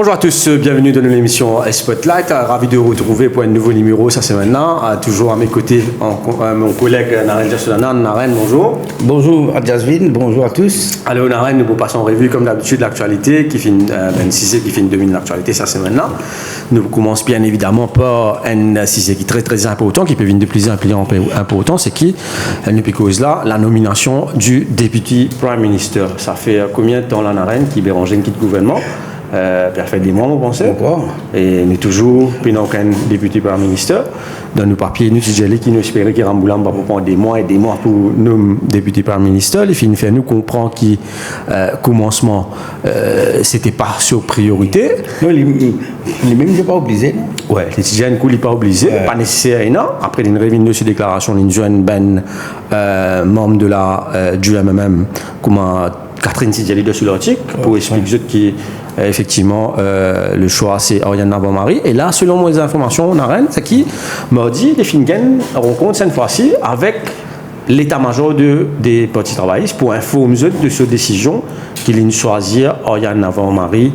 Bonjour à tous, bienvenue dans l'émission Spotlight. Ravi de vous retrouver pour un nouveau numéro, ça c'est maintenant. Toujours à mes côtés, mon collègue Naren Jassoudana. Naren, bonjour. Bonjour à Jasvin, bonjour à tous. Alors Naren, nous vous passons en revue comme d'habitude l'actualité qui finit qui finit domine l'actualité, ça c'est maintenant. Nous commençons bien évidemment par un sujet qui est très très important, qui peut venir de plus important, c'est qui nous cause là la nomination du député Prime Minister. Ça fait combien de temps là Naren qui bérange un quitte gouvernement? Fait des mois, on pense. Et nous toujours, puis nous aucun député par ministre. Dans nos papiers, nous disons qui nous espérait qu'il Ramboulan va prendre des mois et des mois pour nous député par ministre. Il finit faire nous comprendre que commencement, c'était pas sur priorité. Non, les mêmes n'est pas obligé. Ouais, les étudiants ne pas obligé, pas nécessaire. Non. Après une réunion sur déclaration, une jeune membre de la du MMM, comment Catherine Tidjali de sur l'article pour expliquer qui effectivement le choix c'est Oriane Navon-Marie. Et là, selon mes informations, Naren, c'est qui m'a dit les Fingen rencontre cette fois-ci avec l'état-major des partis travaillistes pour informer de cette décision qu'il a choisir Oriane Navon-Marie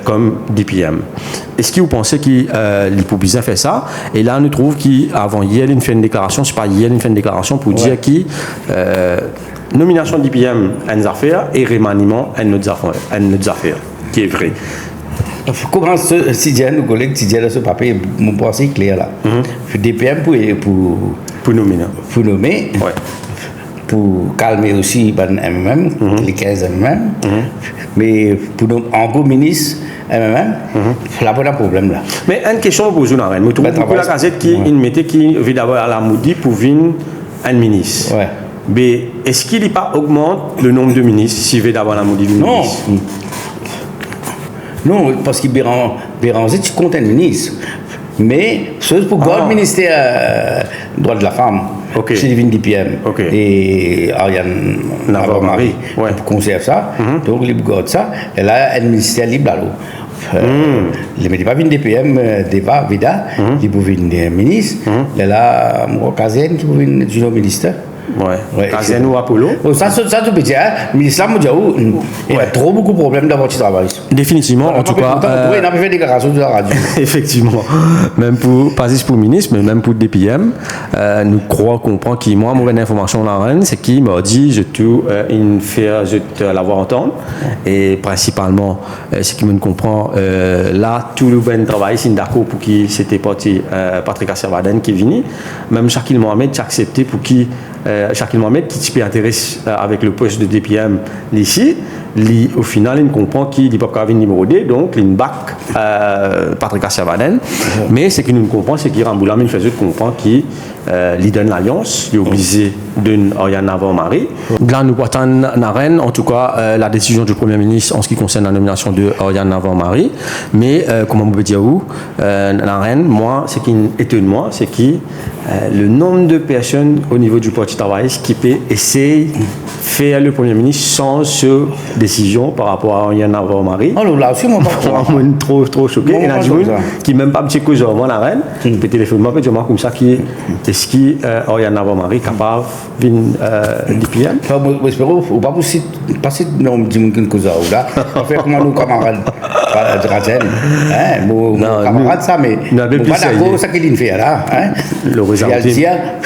comme DPM. Est-ce que vous pensez qu'il peut faire ça? Et là, nous trouvons qu'avant hier, il a fait une déclaration, c'est pas hier, il a fait une déclaration pour dire qu'il nomination d'IPM à une affaire et remaniement à une autre affaire, qui est vrai. Comment si j'ai un collègue qui dit ce papier, mon point c'est clair là. DPM pour nommer. Pour nommer. Ouais. Pour calmer aussi MMM, les 15 MMM. Mais pour en gros ministre MMM, là pas de problème là. Mais une question pour vous, Naren. Nous trouvons beaucoup la casette qui mettait qui veut d'abord à la maudit pour venir un ministre. Ouais. Mais est-ce qu'il n'y pas augmente le nombre de ministres s'il veut d'avoir la maudit ministre? Non, parce que Béranger, tu comptes un ministre. Mais, c'est pour le ministère droit de la femme, c'est divine DPM. Et Ariane Navon-Marie, pour conserver ça, donc il garde ça, elle a un ministère libre là. Il ne pas une DPM, débat, Vida, il peut venir ministre, elle a un Kazen qui peut venir junior ministre. Ouais. Kazen ou Apollo. Ça tu peux dire, mais l'islam, il y a trop beaucoup de problèmes d'avoir du travail. Définitivement, en tout cas. Il n'a pas fait des déclarations de la radio. Effectivement. Même pour, pas juste pour le ministre, mais même pour le DPM, nous croyons comprendre qu'il moi, mon information là, c'est qu'il m'a dit, je te l'avoir entendre. Et principalement, ce qui me comprend, là, tout le bon travail, c'est d'accord pour qui c'était parti Patrick Asserbaden qui est venu. Même Shakil Mohamed, j'ai accepté pour qui. Shakil Mohamed qui peut intéresser avec le poste de DPM ici, au final il comprend qu'il n'est pas numéro 2, donc il back Patrick Asserbaden. Mais ce que nous comprenons, c'est qu'il Ramboulam il fait comprendre qu'il donne l'alliance, il est obligé de Oriane Navon-Marie. Là nous voyons Naren, en tout cas la décision du Premier ministre en ce qui concerne la nomination de Oriane Navon-Marie. Mais comment on peut dire où Naren, moi, ce qui étonne moi, c'est que le nombre de personnes au niveau du Parti travailliste qui peut essayer de faire le Premier ministre sans décision par rapport à Oriane Navon-Marie. Alors là aussi, moi, trop choqué. Il y a des gens qui même pas petit cause moi la reine, peut téléphoner moi, peut dire comme ça qui est-ce qui Oriane Navon-Marie capable de DPM. J'espère ou pas possible passer non dis une cause là. On fait comme nos camarades de Razen. Mon camarade ça mais pas d'accord ça qu'il fait là, le résultat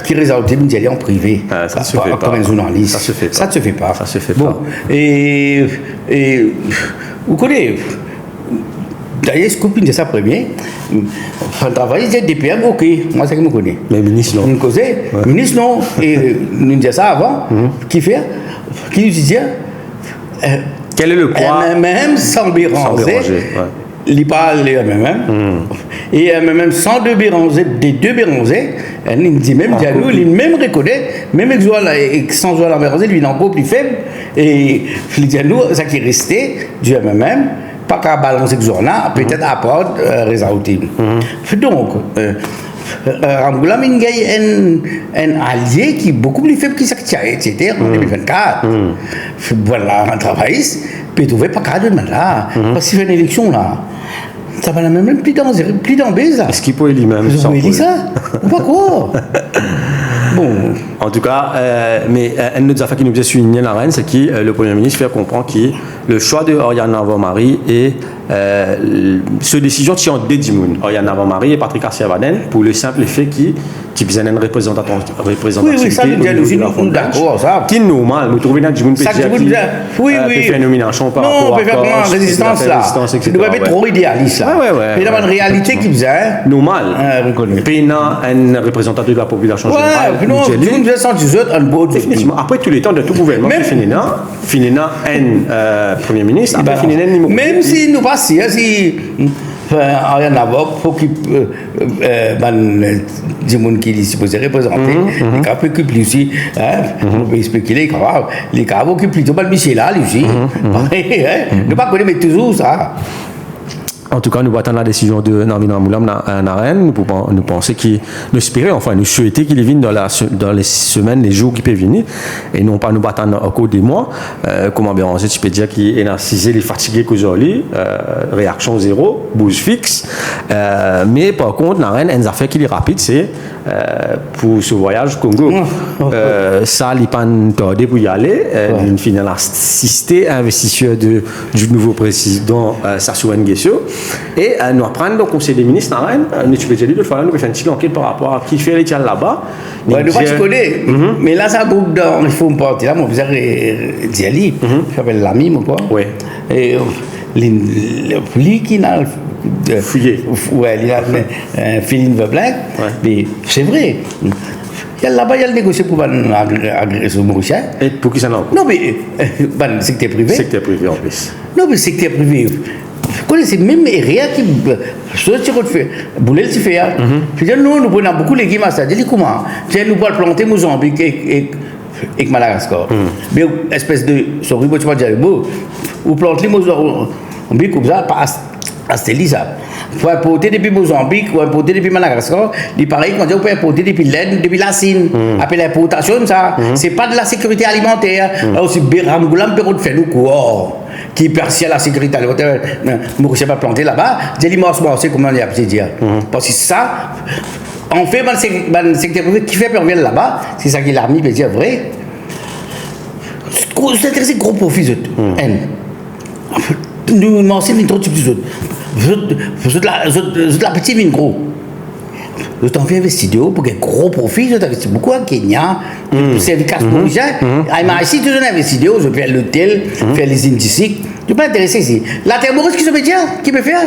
qui résulte il en privé. Ça se fait pas. Comme un journaliste. Ça se fait pas. Ça se fait pas. Et vous connaissez d'ailleurs, ce copine de ça premier, enfin, travailler des DPM, ok, moi c'est que je me connais. Mais ministre non. Ministre non, et nous disons ça avant, qui fait, qui nous disait, quel est le poids MMM sans Béranger, il parle de MMM, et MMM sans deux Béranger, des deux Béranger, il dit même dialogue, il même reconnaît, même sans jouer à la Béranger, lui il est encore plus faible, et il dit à nous, ça qui est resté du MMM, pas qu'à balancer ce jour-là, peut-être à part résultat. Donc, Ramboulam a un allié qui est beaucoup plus faible que ça qui a été en 2024. Voilà, un travailliste, peut trouver pas qu'à demain là, parce qu'il fait une élection là. Ça va même plus dans Béza. Est-ce qu'il peut lui-même ça ou pas quoi? Bon. En tout cas, mais une autre affaire qui nous a souligné la reine, c'est que le Premier ministre fait comprendre qu'il le choix de Oriana Navamari et cette décision tient en deux dimoun, Oriana Navamari et Patrick Arciavaden, pour le simple fait qui besoin d'une représentativité. Oui, ça nous dit aussi, nous d'accord, ça. Qui est normal, nous trouvons dans Djimoun Pédia qui fait une nomination par rapport à... Non, on peut faire comment résistance là. Nous devons être trop idéaliste là. Mais dans une réalité qui faisait... Normal. Péna, un représentatif de la population générale. Oui, non, nous devons sentir un beau... Après tous les temps de tout gouvernement, finina un Premier ministre, après finina un... Même si nous passons, si... Rien à voir, faut qu'il des gens qui sont supposés représenter, les cas occupent lui aussi, on peut spéculer, les cas occupent plutôt mal Michel là, lui aussi. Ne pas connaître toujours ça. En tout cas, nous attendons la décision de Narvin Ramoulam en arène. Nous pensons nous espérer, enfin, nous souhaiter qu'il vienne dans les semaines, les jours qui peuvent venir. Et non pas nous attendre au cours des mois. Comment bien tu peux dire qu'il est narcisé, il est fatigué qu'aujourd'hui. Réaction zéro, bouge fixe. Mais par contre, l'arène, une affaire qui est rapide, c'est pour ce voyage au Congo. Ça, il n'est pas tardé pour y aller. Une finale assistée, investisseur du nouveau président Sassou Nguesso. Et nous apprendre au Conseil des ministres, nous tu peux dire de faire une petite enquête par rapport à qui fait les tiens là-bas. Nous tu connais, mais là ça groupe dans il faut me porter là, mon bizarre Diali, j'appelle l'ami mon quoi. Oui. Et lui qui n'a fouillé. Ouais, il a Philippe Veblen, mais c'est vrai. Là-bas, il y a le négocié pour agresser le Mauricien. Et pour qui ça non? Non, mais secteur privé. Secteur privé en plus. Non, mais secteur privé. Vous connaissez même rien qui. Ce que tu fais. Boulel, tu fais. Je dis, nous prenons beaucoup de légumes à ça. Je dis, comment? Nous pouvons planter Mozambique et Madagascar. Mais espèce de. Sorry, tu vas dire, vous plantez Mozambique comme ça, pas à Stélisa. Pour importer depuis Mozambique ou importer depuis Madagascar, il paraît qu'on dit qu'on peut importer depuis l'Inde, depuis la Chine. Après l'importation, ça, c'est pas de la sécurité alimentaire. Là aussi, Ramgoulam peut faire nous quoi qui perçoit la sécurité alimentaire. Mauricien va planter là-bas. J'ai dit, moi, c'est comment on a dire. Parce que ça, en fait, le secteur privé qui fait pervers là-bas, c'est ça qui l'armée veut dire vrai. C'est gros profit, nous mangons une trop de choses. Vous êtes la petite mine gros. Vous avez fait investir pour un gros profit. Vous avez investi beaucoup en Kenya, pour servir casse mauricien. Ici, tu as investi, je fais l'hôtel, faire les indices. Tu peux intéresser ici. La terre maurice qui se peut dire, qui peut faire.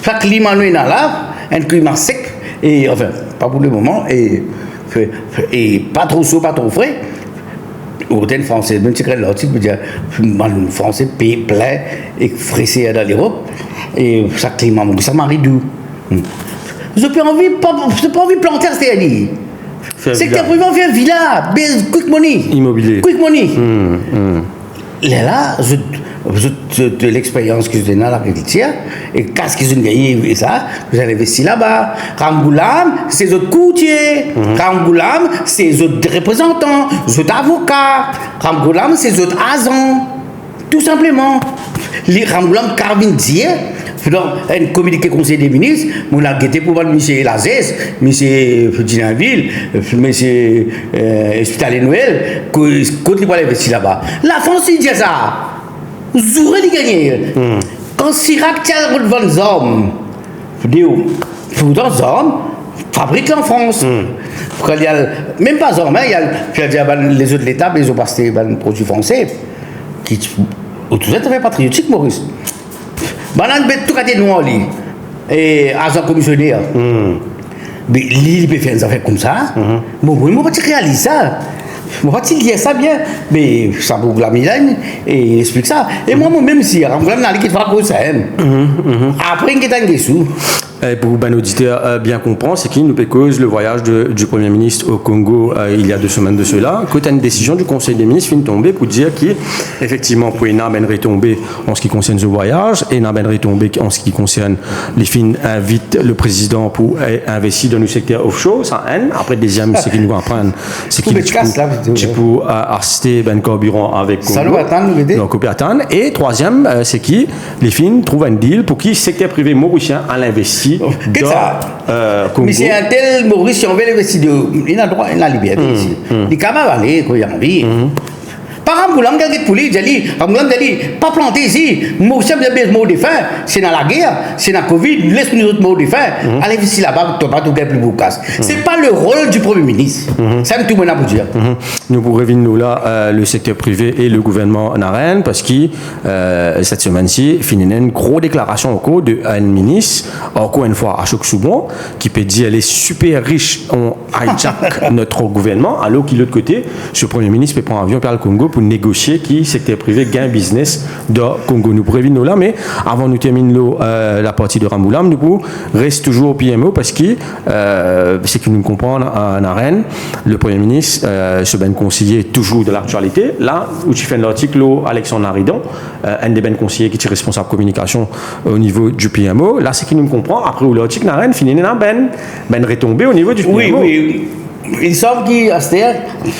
Ça climat nous est là, un climat sec, et enfin, pas pour le moment, et pas trop chaud, pas trop frais. Hôtel français, même si là, tu peux dire, le français pays plein et fraissé dans l'Europe, et ça climat, ça marie doux. Je n'ai pas envie de planter à Stéphanie. C'est que tu as prévu de faire une villa, quick money. Immobilier. Quick money. Là, de l'expérience que je donne à l'agriculture, et qu'est-ce qu'ils ont gagné, et ça, vous avez investi là-bas. Ramgoulam, c'est les autres courtiers. Ramgoulam, c'est les autres représentants, les autres avocats. Ramgoulam, c'est les autres agents. Tout simplement. Les Ramgoulam, Carvin Dier, dans un communiqué conseil des ministres, on a guetté pour M. Lazès, M. Dinaville, M. Hospital et Noël, quand il va investir là-bas. La France, il dit ça. Vous aurez gagné. Quand Chirac tient le devant les hommes, il faut dans les hommes, fabrique en France. Il y a, même pas hommes, il y a les autres de l'État, ils ont passé des produits français qui tout ça fait patriotique, Maurice. Banane bête tout côté noir lui et agent commissionnaire. Mais il peut faire des affaires comme ça. Moi pas réaliser ça. Moi pas dire ça bien, mais ça pour la Milan et il explique ça. Et moi même si on va aller qui va pour ça. Après il est dessous. Pour un auditeur bien comprendre, c'est qu'il nous cause le voyage du Premier ministre au Congo il y a 2 semaines de cela, que tu as une décision du Conseil des ministres qui tomber pour dire qu'effectivement, pour une retombée en ce qui concerne ce voyage, et une retombée en ce qui concerne les fins invite le président pour investir dans le secteur offshore, ça haine. Après, deuxième, c'est qu'il nous va apprendre, c'est qu'il peux acheter un carburant avec Congo. Ça nous attend, et troisième, c'est qu'il les fins trouvent un deal pour qui le secteur privé mauricien à l'investir. Mais c'est un tel Maurice, si on veut l'investir, il a droit, il a la liberté ici. Il est capable d'aller quand il a envie. Par Ramboulam, quelqu'un pour lui, Ramboulam, pas planter ici. Moi, chef de mot de faim, c'est dans la guerre, c'est dans la Covid, laisse-nous autres mots de faim. Allez ici là-bas, tu vas tout gagner plus beau casse. C'est pas le rôle du Premier ministre. Ça me tout bon à vous dire. Nous pourrions revenir là, le secteur privé et le gouvernement en arène, parce que cette semaine-ci, finit une grosse déclaration au cours d'un ministre, encore une fois, à Chok-Soubon, qui peut dire les super riches ont hijack notre gouvernement, alors que de l'autre côté, ce Premier ministre peut prendre un avion vers le Congo pour négocier qui secteur privé gain business dans le Congo. Nous pourrions revenir là, mais avant de terminer la partie de Ramboulam, nous pourrions rester toujours au PMO, parce que c'est que nous comprenons en arène, le Premier ministre, ce ben conseiller toujours de l'actualité. Là, où tu fais l'article, Alexandre Naridon, un des ben conseillers qui est responsable de communication au niveau du PMO. Là, c'est qui nous comprend. Après, où l'article Naren finit dans ben retombé au niveau du PMO. Oui. Ils savent qu'Aster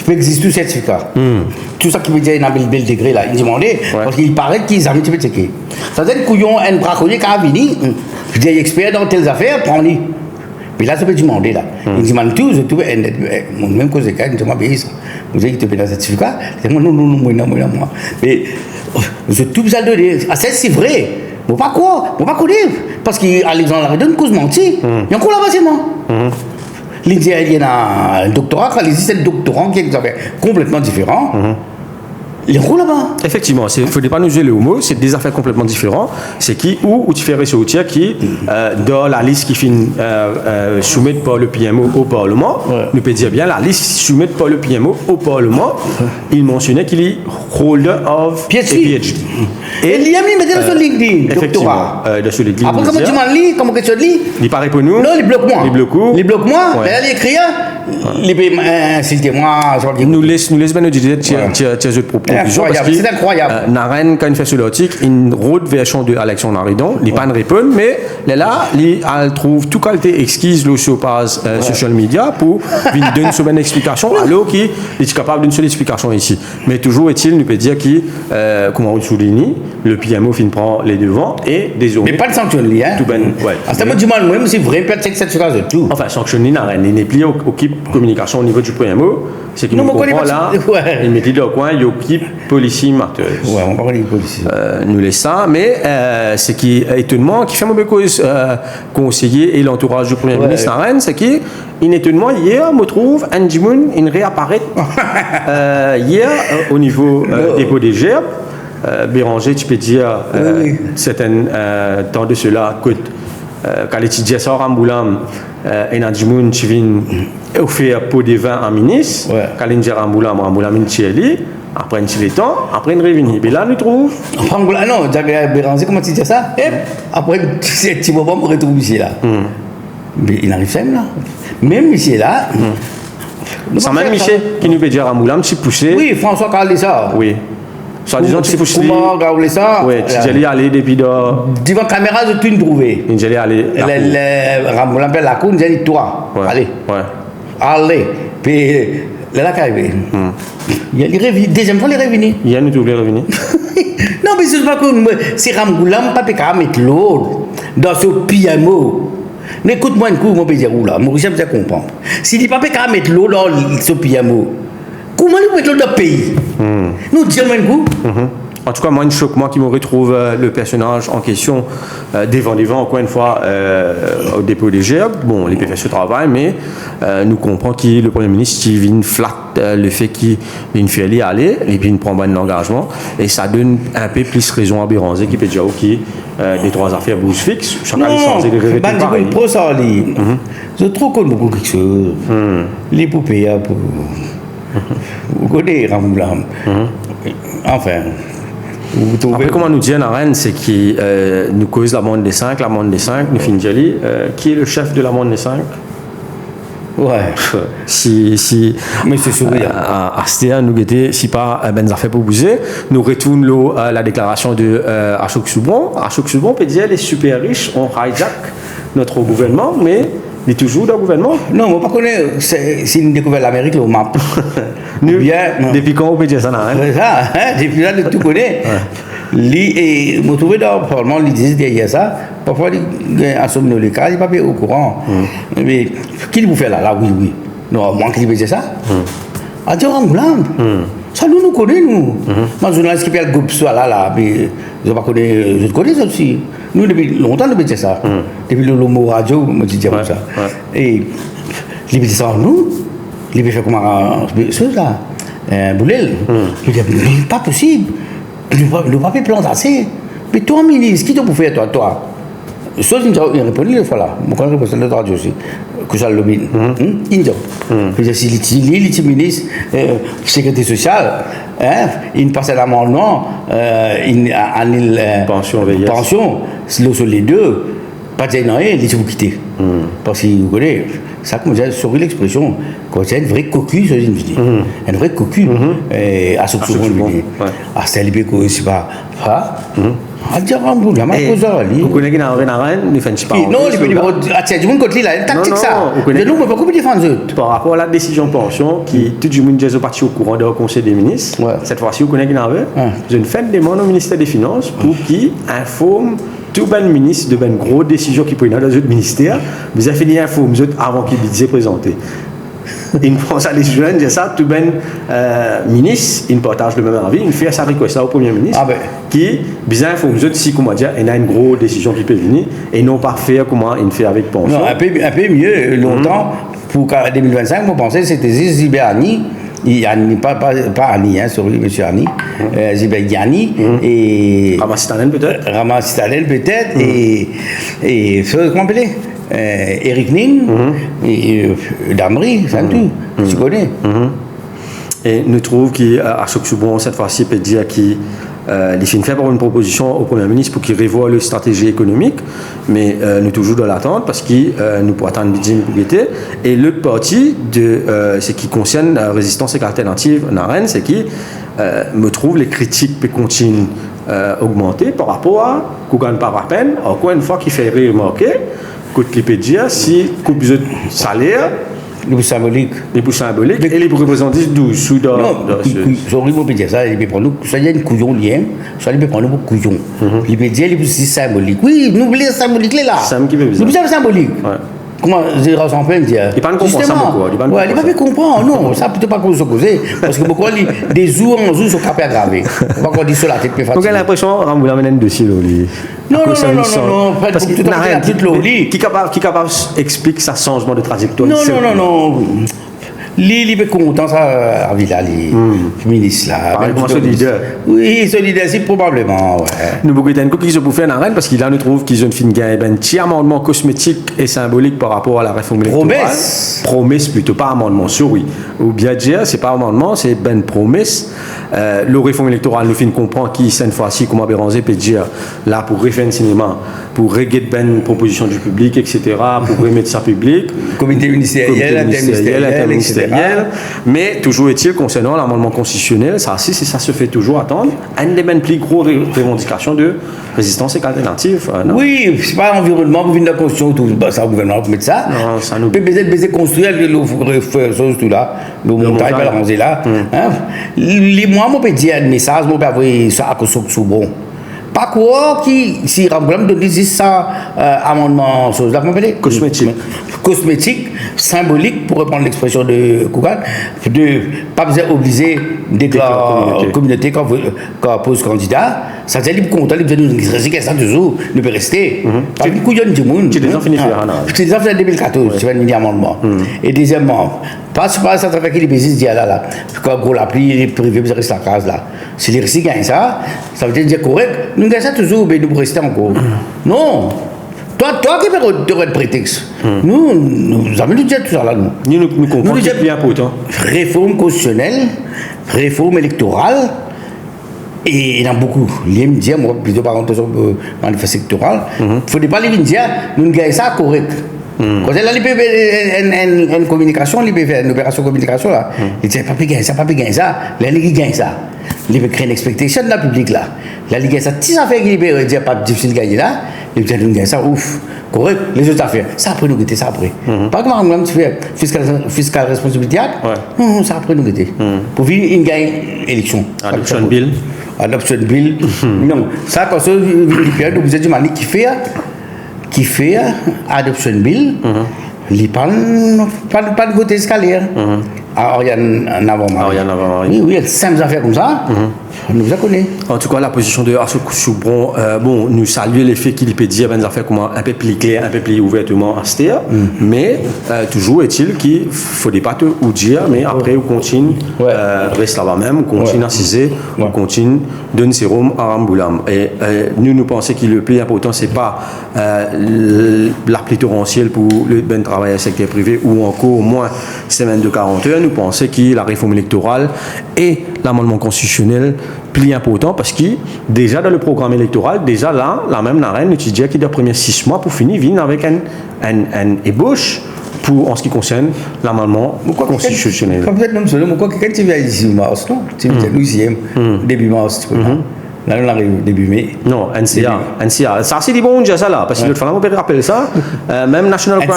peut exister tout certificat. Tout ça qui veut dire un bel degré là. Ils demandaient, parce qu'il paraît qu'ils avaient un petit peu checké. Ça veut dire qu'ils ont un braconnier qui a venu, des experts dans telles affaires, prendre. Puis là, ça peut demander là. Ils demandent tout, je trouve, même cause de cas, ils demandent bien ça. Vous avez un certificat? Non, moi. Mais je trouve ça de dire, c'est vrai. Faut pas quoi? Faut pas connaître. Parce qu'Alexandre Laredon cause menti. Il y a encore là-bas, c'est moi. Il y a un doctorat, quand il dit c'est le doctorant qui est complètement différent. Il y a là-bas. Effectivement, il ne faut pas nous jouer le homo, c'est des affaires complètement différentes. C'est qui, où tu fais ressortir qui, dans la liste qui finit soumettre par le PMO au Parlement, nous peut dire bien la liste soumettre par le PMO au Parlement, il mentionnait qu'il est holder of PhD. Et il y a mis maintenant sur LinkedIn, doctorat. Sur LinkedIn. Après, comment tu m'as lu, comment tu lis? Il paraît pour nous. Non, il bloque moi. Il bloque moi. Là, il écrit, il peut insulter-moi. Nous laisse bien nous dire, tes propos. C'est incroyable. Naren, quand il fait sur l'article, une autre version de Alexandre Naridon, il pas répond, mais là, il trouve toute qualité exquise sur page social media pour lui donner une explication, alors qu'il est capable d'une seule explication ici. Mais toujours est-il, nous peut dire que, comme on souligne, le PMO prend les devants et désormais. Mais pas de sanctionner, hein? Tout ben, ouais. C'est moi, moi, c'est vrai, peut-être que c'est de tout. Enfin, sanctionner Naren, il n'est plus au communication au niveau du PMO. C'est qu'il nous comprend là, il met dans le coin, il occupe policier marteuse. Ouais, on parle de policier. Nous laisse ça, mais ce qui est étonnement, qui fait mauvais cause conseiller et l'entourage du Premier ministre en Rennes, c'est qu'il étonnement, hier, on me trouve, Andy Moon, il réapparaît hier au niveau dépôt des gerbes. Béranger, tu peux dire, certains temps de cela, quand les étudiants sortent en Boulam, et Nadjimoun, tu viens offrir pour des vins en ministre, quand ils disent en Boulam, une tchéli, après un petit temps, après une réunion. Et là, nous trouvons. Non, Béranger, comment tu dis ça? Après, c'est un petit moment pour retrouver ici là. Mais il arrive même là. Même ici là. C'est même Michel qui nous peut dire en Boulam, tu poussé. Oui, François Carlessa. Oui. Soit disant, tu pousses. Comment regarder ça? Oui, tu allais aller depuis dans. Devant caméra, je t'ai trouvé. Tu allais aller. On appelle la cour, j'ai dit toi. Allez. Allez. Puis, là, quand il est deuxième fois, il est revenu. Il y a nous doublé revenu. Non, mais c'est pas que c'est Ramboulam, pas qu'à mettre l'autre dans ce PMO. Mais écoute-moi un coup, mon pays où là, moi j'aime ça comprendre. S'il dit pas qu'à mettre l'eau dans ce PMO, comment nous mettons dans le pays? Nous disons un coup. En tout cas, moi, une choc, moi qui me retrouve le personnage en question devant, encore une fois, au dépôt des gerbes. Bon, il peut faire ce travail, mais nous comprenons que le Premier ministre, il vient flatte le fait qu'il fait aller, et puis il prend un engagement, et ça donne un peu plus raison à Béranger qui peut dire, OK, les trois affaires bougent fixes, chacun les sens et les rêves. Je trouve qu'on a beaucoup quelque chose. Les poupées, pour. Vous connaissez Ramboulam. Enfin. Après, comment nous dit en arène, c'est qui nous cause la monde des 5, nous finissons qui est le chef de la monde des 5? Ouais. Mais c'est sourire. À Astéa, nous guetter, si pas ben affaires pour bouger, nous retournons la déclaration de Chok-Soubon. Chok-Soubon peut dire les super riches ont hijack notre gouvernement, mais il est toujours dans le gouvernement. Non, moi, je ne connais pas. C'est une découverte l'Amérique, le map. Depuis quand on peut dire ça, c'est ça, depuis là, tout connaît. Et je me trouvais dans le Parlement, ils disaient derrière ça, parfois, il y a un somnolé, il n'est pas au courant. Mais qui vous fait là? Là, oui. Non, moi qui dis ça. Ah, tu es en Ramboulam. Ça, nous connaissons, nous. Moi, journaliste qui fait le groupe soit là, puis je connais ça aussi. Nous, depuis longtemps, nous faisons ça. Depuis le mot radio, je dis comme ça. Et, il fait ça, nous, il fait comme chose là, Boulel. Il dit, pas possible. Il ne va pas planter assez. Mais toi, ministre, qui t'a pour faire, toi? Chose, il a répondu une fois là. Mon collègue répond de la radio aussi. Que ça le mine. Il dit, si il ministre, sécurité sociale, il passe l'amendement, il annule pension, sur les deux, pas de non, il dit vous quitter. Parce que vous connaissez, ça, comme j'ai sorti l'expression, quand c'est une vraie cocu, je dis, une vraie cocu, à ce moment à c'est libéré, c'est pas. Ah, dire un bout, la marque aux oreilles. Vous connaissez qu'il y a un ne fait pas. Non, il peut dire, du monde côté là, tactique ça. Mais nous, on ne peut pas défendre. Par rapport à la décision de pension, qui tout le monde est parti au courant du Conseil des ministres, cette fois-ci, vous connaissez qu'il y a une fête demande au ministère des Finances pour qu'il informe tout le ministre de une grosse décision qui peut être dans les autres ministères. Vous avez fini informer avant qu'il budget présenté. Il pense à les jeunes, c'est ça, tout ben ministre, il partage le même avis, il fait sa requête au Premier ministre, qui, bizarre, il faut vous si, comment dire, il y a une grosse décision qui peut venir, et non pas faire comment il fait avec pension. Non, un peu mieux, longtemps, pour 2025, vous pensez que c'était Zibani, pas Annie, sorry, monsieur Annie, Zibani, et. Ramassitanel peut-être. Ramassitanel peut-être, et comment appeler Eric Ning et Damri, c'est tout, tu connais. Et nous trouvons qu'à Soksubon, cette fois-ci, peut dire qu'il fait pour une proposition au Premier ministre pour qu'il revoie la stratégie économique, mais nous sommes toujours dans l'attente parce que nous pourrons attendre une propriété. Et l'autre partie, ce qui concerne la résistance alternative en Rennes, c'est qu'il me trouve les critiques peuvent continuer augmenter par rapport à Kougan par à peine, encore une fois, qui fait remarquer qu'il peut dire si coupe de salaire, les bouts symboliques. Les bouts symboliques et les représentants 12 sous dans. Non, il peut dire ça, il peut prendre, soit il y a une couillon lien, soit il peut prendre un couillon. Il peut dire les bouts symboliques. Oui, nous voulons les symboliques là. Sam qui veut dire. Nous symbolique. Comment j'ai rassemblé dire. Il pas comprendre ça beaucoup. Il pas fait comprendre, non, ça peut pas causer parce que beaucoup des jours en jour sont capables d'aggraver. On va encore dire sur la tête plus facile. Donc j'ai l'impression qu'on vous l'amène dessus là. Non, parce que tout à fait qui capable explique ça changement de trajectoire. Non. Il est content, ça, à Villa, les ministres là. Solidaire. Oui, solidaire, c'est probablement, ouais. Nous, beaucoup de qui se pour faire en Rennes parce qu'il là, nous trouve qu'ils ont fait un petit amendement cosmétique et symbolique par rapport à la réforme électorale. Promesse plutôt, pas amendement, oui. Ou bien dire, c'est pas amendement, c'est ben promesse. Le réforme électorale nous fait comprendre qui, cette fois-ci, comment Béranger peut dire, là, pour refaire un cinéma, pour régler ben proposition du public, etc., pour remettre ça public. Comité ministériel, mais toujours est-il concernant l'amendement constitutionnel, ça se fait toujours attendre à une des plus grosses revendications de résistance et alternative. Oui, c'est pas l'environnement qui vient de la Constitution, ça, le gouvernement peut mettre ça. Non, ça nous. Peut peut-être construire tout là, le montagne, le ranger là. Moi, je peux dire un message, je peux envoyer ça à Soksubon. Pas quoi qui, si Rambolam donne ça, amendement, chose là, cosmétique, symbolique, pour reprendre l'expression de Kougan, de pas besoin obliger déclarer communauté quand pose candidat, ça veut dire qu'il compte, il nous dire ça toujours, ne peut rester. C'est une couillonne du monde. C'est des enfants c'est des enfants de 2014, c'est un amendement. Et deuxièmement, pas ça fait qu'il est dit là, quand gros l'appli privé, vous restez la case là. Si les récits gagnent ça, ça veut dire correct. Nous gagnons ça toujours, mais nous restons encore. Non. Toi qui peux être prétexte. Nous avons dit tout ça là. Nous comprenons bien pourtant. Réforme constitutionnelle, réforme électorale, et il y en a beaucoup. Les médias, moi, plutôt par contre, manifeste électoral, il ne faut pas les dire, nous gagnons ça correct. Quand elle a une communication, il peut faire une opération de communication là. Il dit pas gagner ça, la Ligue gagne ça. Il peut créer une expectation de la public là. La Ligue gagne ça, si ça fait qu'il peut dire pas difficile de gagner là, il peut dire gagne ça, ouf, correct. Les autres affaires, ça après nous guetter, ça après. Pas comme tu fais fiscal responsabilité, non, ça après nous guetter. Pour venir une gagne élection. Adoption bill. Non, ça quand ça vous êtes du Mali qui fait adoption bill, il parle pas de côté escalier. Ariane Navarre. Ariane Navarre. Oui, oui, 5 affaires comme ça, on nous a connu. En tout cas, la position de Arsène Soubron, bon, nous saluons l'effet qu'il peut dire, ben, affaires comment un peu plus clair, un peu plus ouvertement à ce mais toujours est-il qu'il ne faut pas te ou dire, mais après, on continue, reste là-bas même, on continue à ciser, on continue de donner sérum à Ramboulam. Et nous pensons que le plus important, ce n'est pas l'appli torrentiel pour le ben travail à secteur privé ou encore au moins semaine de 40 heures. Nous pensons que la réforme électorale et l'amendement constitutionnel plus important parce que déjà dans le programme électoral, déjà là, la même narine étudiait qui doit premiers 6 mois pour finir vient avec un ébauche pour en ce qui concerne l'amendement constitutionnel. Quand tu viens ici au mars, non? Tu viens début mars, là, on arrive début mai. Non, NCA. Ça, c'est des bons déjà, ça là. Parce que l'autre fois, on peut rappeler ça. Même National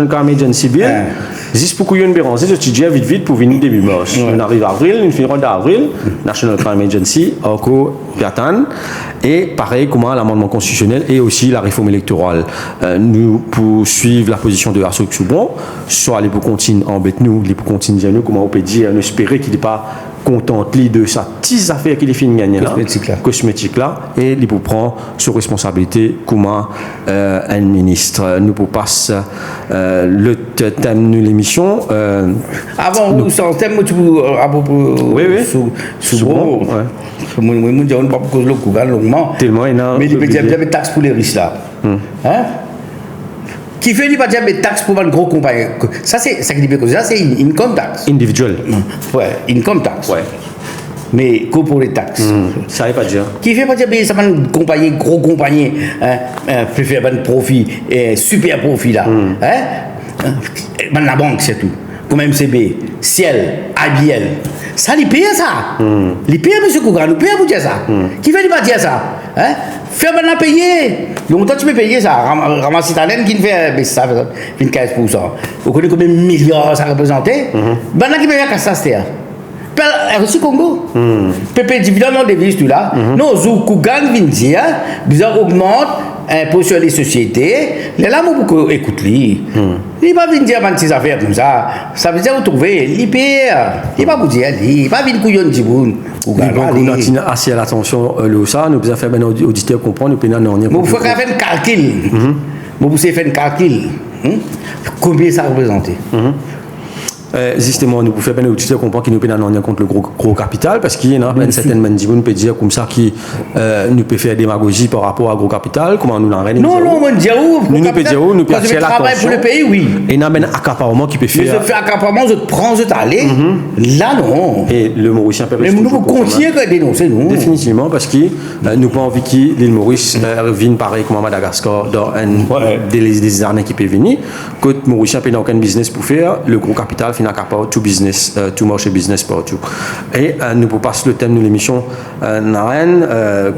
Crime Agency Bill, juste pour qu'il y ait une bérange, je étudie vite pour venir début mars. On arrive avril, une fin d'avril, National Crime Agency, encore Piatan. Et pareil, comment l'amendement constitutionnel et aussi la réforme électorale. Nous poursuivre la position de Arsène Soubron, soit les pour continuer à embêter nous, les pour continuer à nous, comment on peut dire, on espérer qu'il n'est pas contente de sa petite affaire qu'il finit gagner là, cosmétique là, et il peut prendre sur responsabilité comme un ministre. Nous pour passer le thème de l'émission. Avant nous sans thème, tu peux à propos Soubron. Moi, je ne pas cause le coup longuement. Tellement énorme. Mais il peut dire des taxes pour les riches là. Hein? Qui fait pas dire des taxes pour une grosse compagnie. Ça c'est ça qui dit ça c'est une income tax. Individuel. Ouais, income tax. Ouais. Mais que pour les taxes. Ça veut pas dire. Qui fait pas dire ça va une compagnie, gros compagnie, peut faire un profit, super profit là. La banque c'est tout. Comme MCB, Ciel, ABL. Ça, il paye ça. Il paye, M. Kougan, il paye pour dire ça. Qui fait pas dire ça? Faire maintenant payer. Longtemps tu peux payer ça. Ramasser ta laine qui fait ça, 15%. Vous connaissez combien de milliards ça représente? Maintenant qui paye à Kassastea. RC Congo. Pépé dividende des devises tout là. Non, Zou Kougan vient dire, bizarre augmente. Impôt sur les sociétés, les là, beaucoup écoute lui. Il va venir dire ces affaires comme ça. Ça veut dire vous trouvez l'IPR. Il va vous dire, il va venir couillon de Djiboun. On a assez à l'attention ça. Nous avons fait un auditeur comprendre. Vous faut faire un calcul. Vous pouvez faire un calcul. Combien ça représente? Justement, nous pouvons faire un auditeur comprendre qu'il nous peut en contre le gros capital parce qu'il y a une certaine manière on peut dire comme ça qui nous peut faire démagogie par rapport à gros capital. Comment nous l'en Non, on dire où nous peut dire où nous peut faire travail pour le pays, oui. Et il y a un accaparement qui peut faire. Je fais accaparement, je prends, je t'allais. Là, non. Et le Mauricien peut mais nous continuer à dénoncer, nous. Définitivement, parce que nous pas envie que l'île Maurice vienne pareil comme à Madagascar dans des années qui peuvent venir. Que Mauricien n'a aucun business pour faire, le gros capital n'a pas tout business, tout marché business partout. Et nous pour passer le thème de l'émission Naren,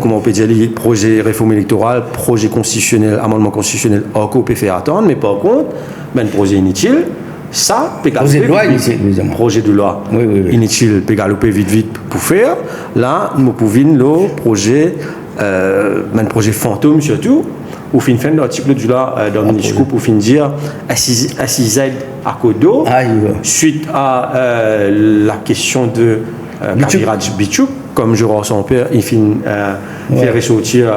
comment on peut dire, les projets réforme électorale, projet constitutionnel, amendement constitutionnel, encore peut faire attendre, mais par contre, ben projet inutile. Ça, projet de loi inutile, projet de loi inutile, peut galoper vite pour faire. Là, nous pouvons le projet, projet fantôme surtout. Au fin de l'article du là dans le discours pour fin dire SIZ à Kodo suite à la question de Kaviraj Bichou comme je ressens son père il fait ressortir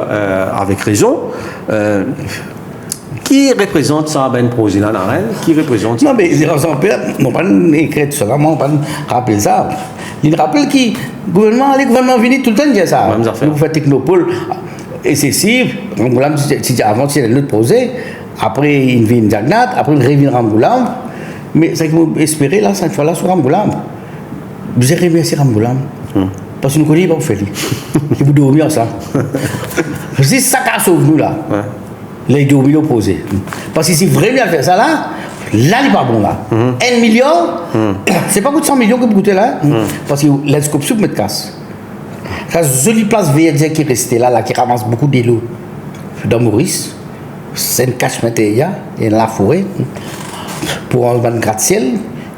avec raison qui représente ça ben projet là qui représente non mais son père non pas écrit seulement pas rappeler ça il rappelle que les gouvernements viennent tout le temps dire ça vous faites technopole excessif, avant c'est l'autre projet, après il vient une Jagnat, après il revient Ramboulam, mais c'est que espérer là, cette fois-là sur Ramboulam. Vous avez remercié Ramboulam, parce que nous connaissons pas faire. Il vous dormir ça. C'est ça qui a sauvé nous là. Les dormir opposés. Parce que si vraiment faire ça là, il n'est pas bon là. 1 million, c'est pas coûte 100 millions que vous coûtez là, parce que l'escopie me casse. La jolie place verte qui est restée là, qui ramasse beaucoup d'eau dans Maurice, c'est une cache matérielle, et la forêt, pour un gratte-ciel,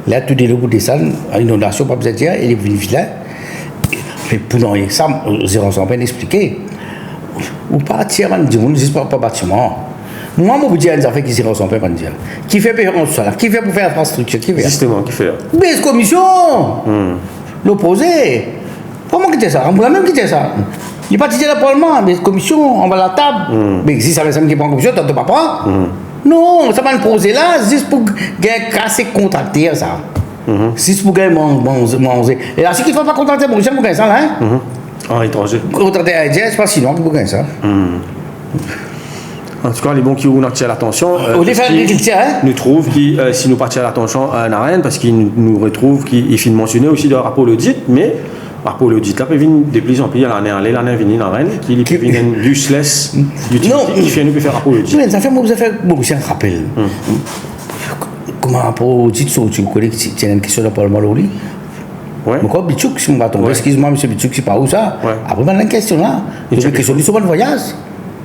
là tout l'eau pour descendre, inondation, pas besoin de dire, et les villes là. Mais pour nous, ça, on s'en peine expliquer. Ou pas tirer du monde, juste pas bâtiment. Moi, je dis à une affaire qui s'y ressemble pas, qui fait payer ça là, qui fait pour faire l'infrastructure, qui fait. Justement, qui fait. Mais cette commission, l'opposé. Comment qui dit ça? On a même qui dit ça. Il n'est pas dit le Parlement, mais cette commission, on va à la table. Mais si ça veut dire qu'il prend une commission, tu ne pas prendre. Non, ça va nous poser là, juste pour casser contracter ça. Juste pour gagner manger. Et là, si tu ne vas pas contracter, bon, j'aime pour gagner ça là. En étranger. Contracter à Indien, c'est pas sinon pour gagner ça. En tout cas, les bons qui nous attirent l'attention, nous trouvent que si nous partions à l'attention à Naren, parce qu'ils nous retrouvent qu'il faut mentionner aussi le rapport l'audit, mais le rapport l'audit là peut venir de plus en plus l'année venue Naren, qui peut venir useless, qui fait nous faire rapport l'audit. Ça fait beaucoup de rappel. Comment rapport l'audit, tu connais que c'est une question de Parlement là. Ouais. Mais quoi, Bichouk, si on va tomber, excuse-moi, monsieur Bichouk, c'est pas où ça? Après, il y a une question là. Il y a une question sur le voyage.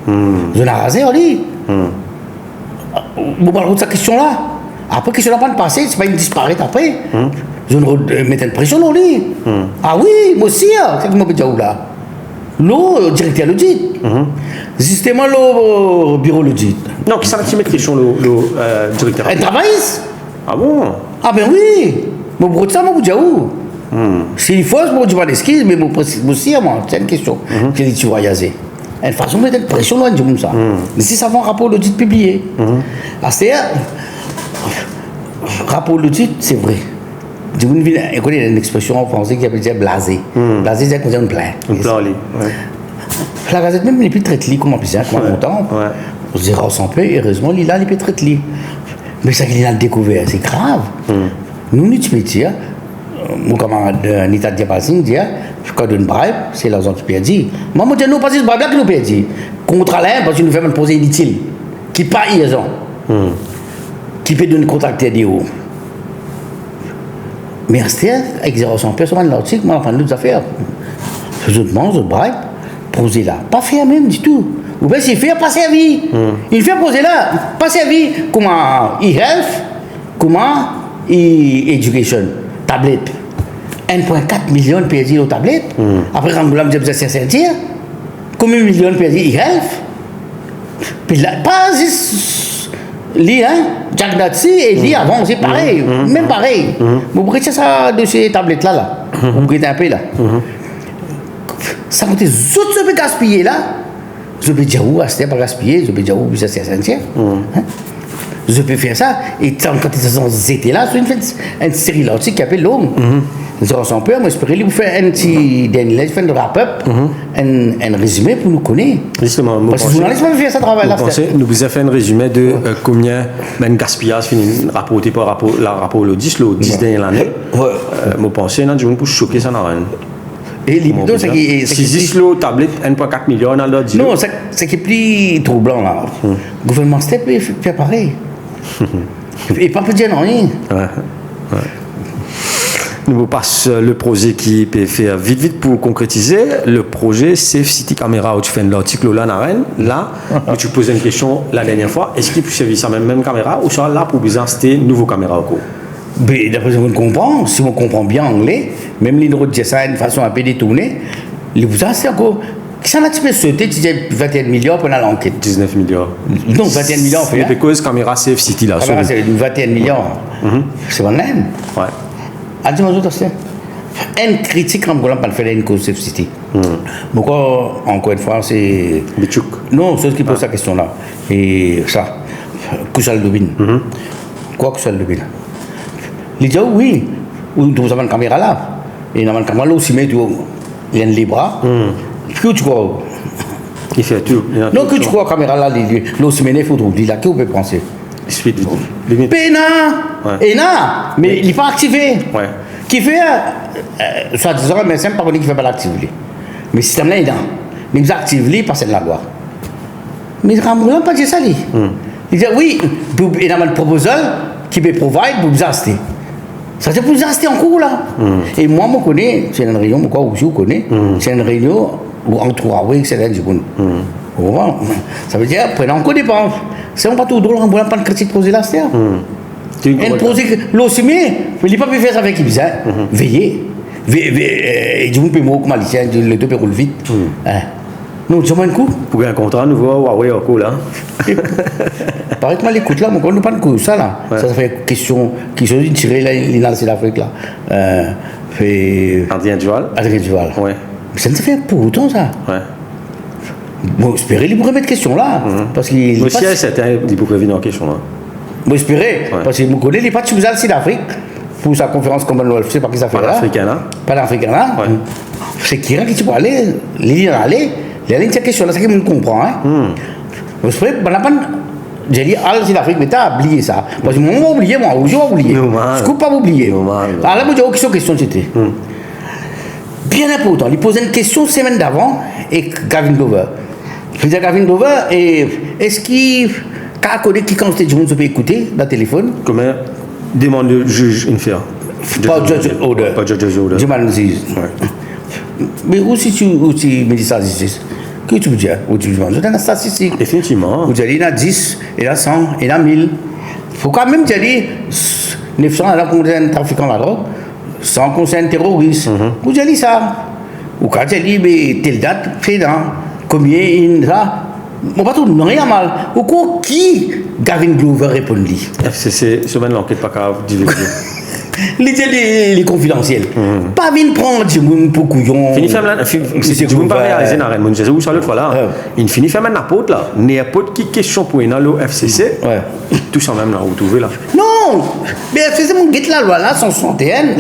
Je n'ai rasé, on dit. Vous parlez de cette question-là. Après, question n'a pas de passer, c'est pas une disparaître après. Je mets une pression, on dit. Ah oui, moi aussi, c'est que je vais dire là. Le directeur l'audit. Justement, le bureau l'audit. Non, qui s'arrête de mettre question le directeur? Elle travaille. Ah bon? Ah ben oui. Mais pour ça, je vais dire où? S'il faut, je ne dis pas d'excuses, mais aussi, c'est une question. Quel est tu voyager? Une façon de mettre une pression loin de comme ça. Mais si ça va un rapport d'audit publié, c'est-à-dire, rapport d'audit, c'est vrai. Je connais une expression en français qui appelle blasé. Blasé, c'est qu'on plein. Un plein, oui. La gazette même, il n'est plus très li, comme on dit, comme longtemps. On se dira sans peu, heureusement, il est plus très li. Mais ça qu'il a découvert, c'est grave. Nous, nous, tu peux dire, mon camarade Nita Diapassine dit, quand une bribe, c'est l'argent qui peut dire. Moi, je dis, non, pas si c'est bribe qui nous peut dire. Contre l'un, parce qu'il nous fait me poser inutile. Qui pas raison. Qui peut donner contracter des hauts. Mais avec 0,100 personnes dans l'article, moi, on fait d'autres affaires. Je demande, je bribe, poser là. Pas faire même du tout. Ou bien s'il fait, pas servi. Il fait poser là, pas servi. Comment e-health, comment e-education, tablette. 1,4 million de pays aux tablettes. Après, quand vous l'avez dit, c'est sentir. Combien de millions de pays health? Puis là, pas juste lui, hein? Jack Datsi et lui avant, c'est pareil. Même pareil. Vous prenez ça de ces tablettes là. Vous prenez un peu là. Ça coûte tout ce que gaspiller là. Je peux dire où, c'était pas gaspiller. Je peux dire où, c'est sentir. Je peux faire ça. Et quand ils étaient là, c'est une série là aussi qui appelle l'homme. Nous avons peur, moi j'espère qu'il vous fait un petit un wrap-up, un résumé pour nous connaître. Justement, parce que les journalistes vont faire ce travail-là. Nous vous avons fait un résumé de combien de gaspillage finit rapporté par rapport au 10 dernières années. Moi pensez, je vais vous choquer ça dans rien. Et l'hypnose, c'est qui. Si 10 tablette 1,4 million, on a dit. Non, c'est qui est plus troublant là. Le gouvernement step fait pareil. Et pas peut dire non, rien. Nous vous passe le projet qui peut faire vite pour concrétiser. Le projet Safe City Camera, où tu fais l'article là, là, où tu posais une question la dernière fois. Est-ce qu'il peut servir ça même caméra ou ça là pour besoin de nouveau caméra au cours? Mais d'après ce que je comprends, si on comprend bien anglais, même les autres disent ça d'une façon un peu détournée, les vous c'est encore. Qui s'en a tu peux sauter, tu dis 21 millions pendant l'enquête. 19 millions. Non, 21 millions. C'est parce que caméra Safe City là. Caméra c'est 21 millions. C'est bon même. Ouais. Dis-moi autre c'est une critique comme on pas faire une cause Safe City. Pourquoi encore une fois c'est Bichouk. Non, c'est ce qui pose la question là. Et ça Kouchal Dubin. Quoi Kouchal Dubin? Il dit oui, vous avez une caméra là. Et dans la caméra là aussi mais il y a les bras. Puis tu crois il fait tout. Non, que tu crois caméra là, l'ossimène il faut trouver là, que vous pouvez penser. Pena, mais il n'est pas activé. Qui fait, soit disant, mais c'est pas pour qui ne fait pas l'activer. Mais si tu là, il est activé parce que c'est la loi. Mais il n'a pas dit ça. Il dit oui, il y a un proposal qui peut provide pour vous acheter. Ça c'est pour vous acheter en cours là. Et moi, je connais, c'est une réunion, pourquoi vous connaissez, c'est une réunion entre Huawei et c'est ça veut dire, prenez en compte des dépenses. C'est pas tout drôle, on ne peut pas de critique poser là, c'est un projet, l'OCME, mais il n'a pas pu faire ça avec Ibiza. Veillez. Et du coup, moi, comme Alicien, le deux peut rouler vite. Non, dis-moi un coup. Pour un contrat nouveau, Huawei, au coup, là. Pareil que moi, l'écoute là, on ne pas de coup, ça là. Ouais. Ça fait question de tirer l'Inancé d'Afrique là. Fait. Adrien Duval. Adrien Duval. Ouais. Mais ça ne fait pour autant ça. Ouais. Bon, espérer, il pourrait mettre question là. Parce qu'il. Moi aussi, c'était il pourrait venir en question, là. Bon, espérer. Ouais. Parce qu'il me connaît, il n'est pas de Sud d'Afrique. Pour sa conférence Commonwealth, je ne sais pas qui ça fait là. Pan-africain, là. Pan-africain là. Ouais. C'est qui là qui tu peux aller. Il y aller. Il y a une question là, c'est qu'il me comprend. Hein. Vous savez, on n'a pas. J'ai dit, ah, Sud-Afrique, mais t'as oublié ça. Parce que moi, j'ai oublié, moi, je vais oublier. Normal. Je ne peux pas m'oublier. Normal. Alors là, moi, j'ai question, c'était. Bien important. Il posait une question semaine d'avant et Gavin Glover. Je disais, Gavin Glover, est-ce qu'il a connu qui, quand c'était du monde, se peut écouter dans le téléphone? Comment demande le juge une faire. Pas judge order. Pas judge order. Je m'en dis. Mais où si tu me dis ça, justice? Que tu veux dire? Où tu veux dire? Dans la statistique. Définitivement. Vous dites, il y en a 10, il y en a 100, il y en a 1000. Pourquoi même dire 900 là concerne trafiquant la drogue, 100 concerne terroriste? Vous dites ça? Ou quand tu dis, mais telle date, fait dans combien, ça? On va tout, non, rien mal. Ou quoi, qui Gavin Glover répond-lui? FCC, semaine l'enquête pas grave, divulguer. Les confidentiels. Pas venir prendre du monde pour couillon. Fini faire là, tu veux pas réaliser dans Raymond, je sais où ça l'autre fois là. Il finit faire n'importe là, n'importe qui question pour une au FCC. Ouais. Tout ça même là où trouver là. Non, mais FCC mon guette la loi là, 161,